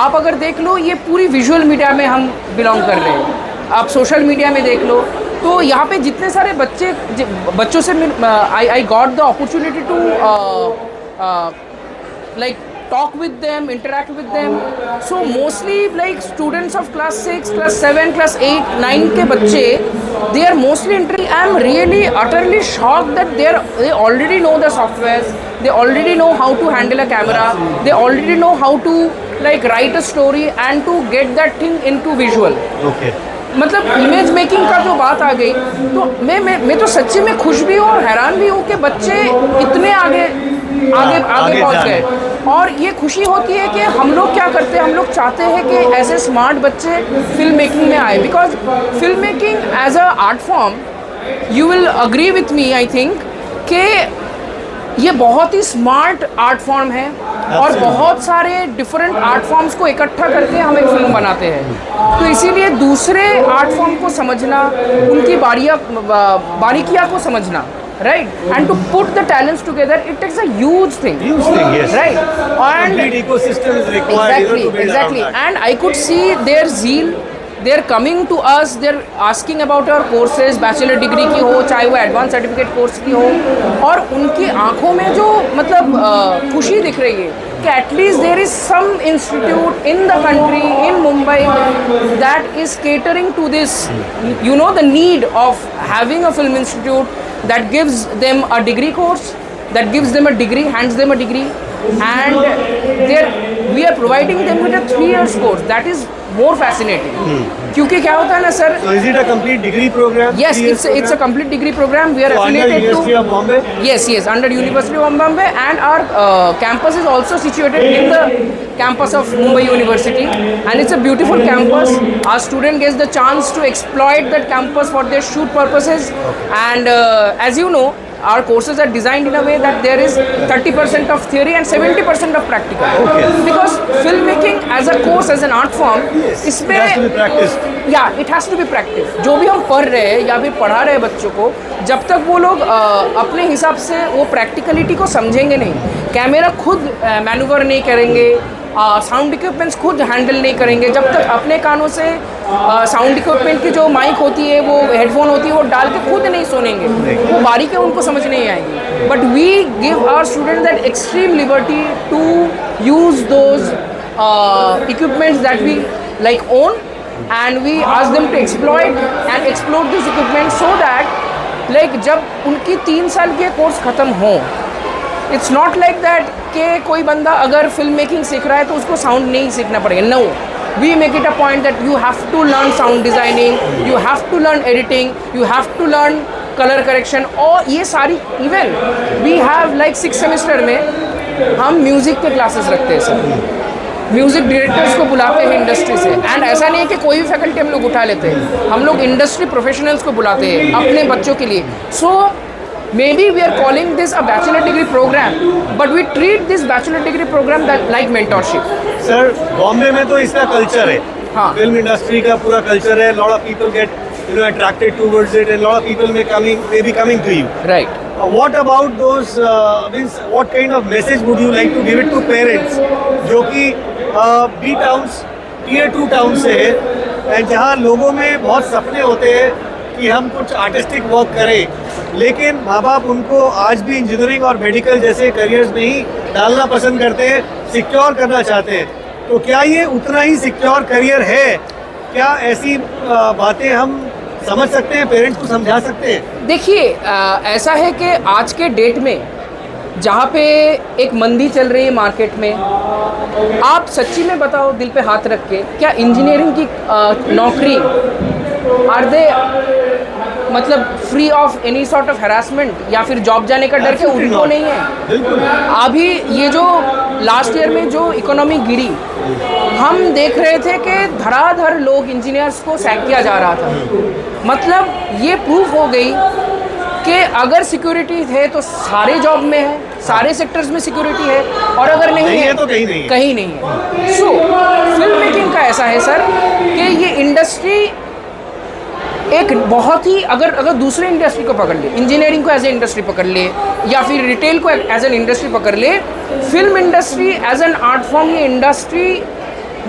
S15: आप अगर देख लो ये पूरी विजुअल मीडिया में हम बिलोंग कर रहे हैं। आप सोशल मीडिया में देख लो तो यहाँ पे जितने सारे बच्चों से I got the opportunity to like talk with them, interact with them. So mostly like students of class 6, class 7, class 8, 9 के बच्चे, they are mostly interested. I am really utterly shocked that they already know the softwares, they already know how to handle a camera, they already know how to like write a story and to get that thing into visual.
S1: Okay.
S15: मतलब image making का जो बात आ गई, तो मैं तो सच्ची में खुश भी हूँ और हैरान भी हूँ कि बच्चे इतने आगे पहुँच गए। और ये खुशी होती है कि हम लोग क्या करते हैं, हम लोग चाहते हैं कि ऐसे स्मार्ट बच्चे फिल्म मेकिंग में आए, because film making as a art form, you will agree with me I think कि ये बहुत ही स्मार्ट आर्ट फॉर्म है और बहुत सारे डिफरेंट आर्ट फॉर्म्स को इकट्ठा करके हम एक फिल्म बनाते हैं। तो इसीलिए दूसरे आर्ट फॉर्म को समझना, उनकी बारीकियाँ को समझना, right, and to put the talents together, it takes a huge thing,
S1: yes,
S15: right, and
S1: complete ecosystem is required,
S15: exactly,
S1: to build
S15: exactly,
S1: around that.
S15: and I could see their zeal. They're coming to us, they're asking about our courses, bachelor degree की हो चाहे वो advance certificate course की हो, और उनकी आंखों में जो मतलब खुशी दिख रही है कि at least there is some institute in the country, in Mumbai, that is catering to this, you know, the need of having a film institute that gives them a degree course, that gives them a degree, hands them a degree, and we are providing them with a 3 years course. That is more fascinating. क्योंकि क्या होता है ना sir,
S1: So is it a complete degree program?
S15: yes, it's a complete degree program. We are
S1: So under
S15: affiliated
S1: University
S15: to
S1: of Bombay?
S15: yes, under University of Bombay, and our campus is also situated in the campus of Mumbai University, and it's a beautiful campus. Our student gets the chance to exploit that campus for their shoot purposes, and as you know, our courses are designed in a way that there is 30% of theory and 70% of practical.
S1: Okay.
S15: Because filmmaking as a course, as an art form, इसमें
S1: it has to be practiced.
S15: Yeah, it has to be practiced. जो भी हम पढ़ रहे हैं या फिर पढ़ा रहे हैं बच्चों को, जब तक वो लोग अपने हिसाब से वो प्रैक्टिकलिटी को समझेंगे नहीं, कैमरा खुद मैनूवर नहीं करेंगे, साउंड इक्विपमेंट्स खुद हैंडल नहीं करेंगे, जब तक अपने कानों से साउंड इक्विपमेंट की जो माइक होती है, वो हेडफोन होती है, वो डाल के खुद नहीं सुनेंगे, वो बारीकी उनको समझ नहीं आएगी। But we give our student that extreme liberty to use those equipments that we like own, and we ask them to exploit and explore this equipment so that like जब उनकी 3 साल के कोर्स ख़त्म हो, इट्स नॉट लाइक दैट कि कोई बंदा अगर फिल्म मेकिंग सीख रहा है तो उसको साउंड नहीं सीखना पड़ेगा। No, we make it a point that you have to learn sound designing, you have to learn editing, you have to learn color correction, और ये सारी even we have like 6 semester में हम म्यूज़िक के classes रखते हैं sir, music directors को बुलाते हैं इंडस्ट्री से, एंड ऐसा नहीं है कि कोई भी फैकल्टी हम लोग उठा लेते हैं, हम लोग इंडस्ट्री प्रोफेशनल्स को बुलाते हैं अपने बच्चों के लिए। सो maybe we are calling this a bachelor degree program, but we treat this bachelor degree program that like mentorship.
S1: Sir, Bombay में तो इसका कल्चर है,
S15: हाँ,
S1: फिल्म इंडस्ट्री का पूरा कल्चर है, lot of people get attracted towards it, and lot of people may be coming to you.
S15: Right.
S1: What about those means what kind of message would you like to give it to parents जो कि B towns, tier 2 towns से है, and जहाँ लोगों में बहुत सपने होते हैं कि हम कुछ आर्टिस्टिक वर्क करें, लेकिन माँ बाप उनको आज भी इंजीनियरिंग और मेडिकल जैसे करियर्स में ही डालना पसंद करते हैं, सिक्योर करना चाहते हैं, तो क्या ये उतना ही सिक्योर करियर है? क्या ऐसी बातें हम समझ सकते हैं, पेरेंट्स को समझा सकते हैं?
S15: देखिए, ऐसा है कि आज के डेट में जहाँ पे एक मंदी चल रही है मार्केट में, आप सच्ची में बताओ दिल पे हाथ रख के, क्या इंजीनियरिंग की नौकरी आर दे मतलब free of any sort of harassment या फिर जॉब जाने का डर के उनको नहीं है? अभी ये जो लास्ट ईयर में जो इकोनॉमी गिरी, हम देख रहे थे कि धड़ाधड़ लोग इंजीनियर्स को सैक किया जा रहा था। मतलब ये प्रूफ हो गई कि अगर सिक्योरिटी है तो सारे जॉब में है, सारे सेक्टर्स में सिक्योरिटी है, और अगर नहीं है
S1: तो कहीं नहीं है,
S15: कहीं नहीं है। सो फिल्म मेकिंग का ऐसा है सर कि ये इंडस्ट्री एक बहुत ही, अगर दूसरे इंडस्ट्री को पकड़ ले, इंजीनियरिंग को एज ए इंडस्ट्री पकड़ ले या फिर रिटेल को एज एन इंडस्ट्री पकड़ ले, film industry as an art form, ये इंडस्ट्री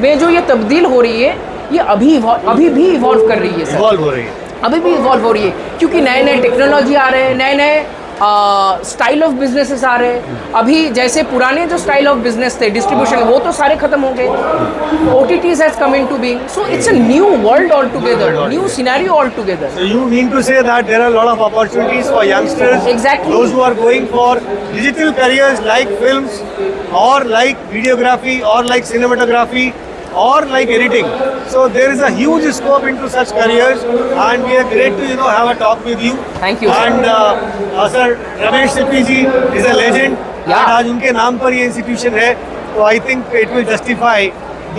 S15: में जो ये तब्दील हो रही है, ये अभी भी इवॉल्व कर रही है सर,
S1: इवॉल्व हो रही है,
S15: अभी भी इवॉल्व हो रही है, क्योंकि नए नए टेक्नोलॉजी आ रहे हैं, नए नए स्टाइल ऑफ बिजनेसेस आ रहे हैं। अभी जैसे पुराने जो स्टाइल ऑफ बिजनेस थे डिस्ट्रीब्यूशन, वो तो सारे खत्म हो गए। OTTs has come into being, so it's a new world altogether, new scenario altogether.
S1: So you mean to say that there are a lot of opportunities for youngsters,
S15: Exactly.
S1: those who are going for digital careers like films or like videography or like cinematography or like editing. So there is a huge scope into such careers, and we are great to have a talk with you.
S15: Thank you, sir.
S1: And sir, Ramesh Sippy ji is a legend.
S15: Yeah.
S1: And आज उनके नाम पर ये institution है, so I think it will justify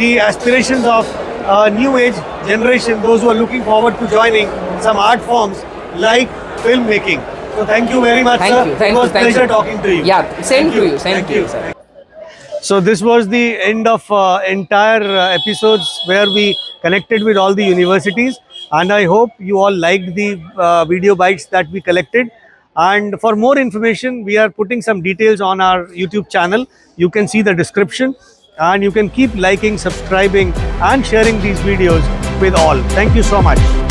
S1: the aspirations of new age generation, those who are looking forward to joining some art forms like filmmaking. So thank you very much, sir.
S15: Thank
S1: It was
S15: you.
S1: pleasure talking to you.
S15: Yeah, same to you. Same to you, sir.
S1: So this was the end of entire episodes where we connected with all the universities, and I hope you all liked the video bites that we collected. And for more information, we are putting some details on our YouTube channel. You can see the description, and you can keep liking, subscribing and sharing these videos with all. Thank you so much.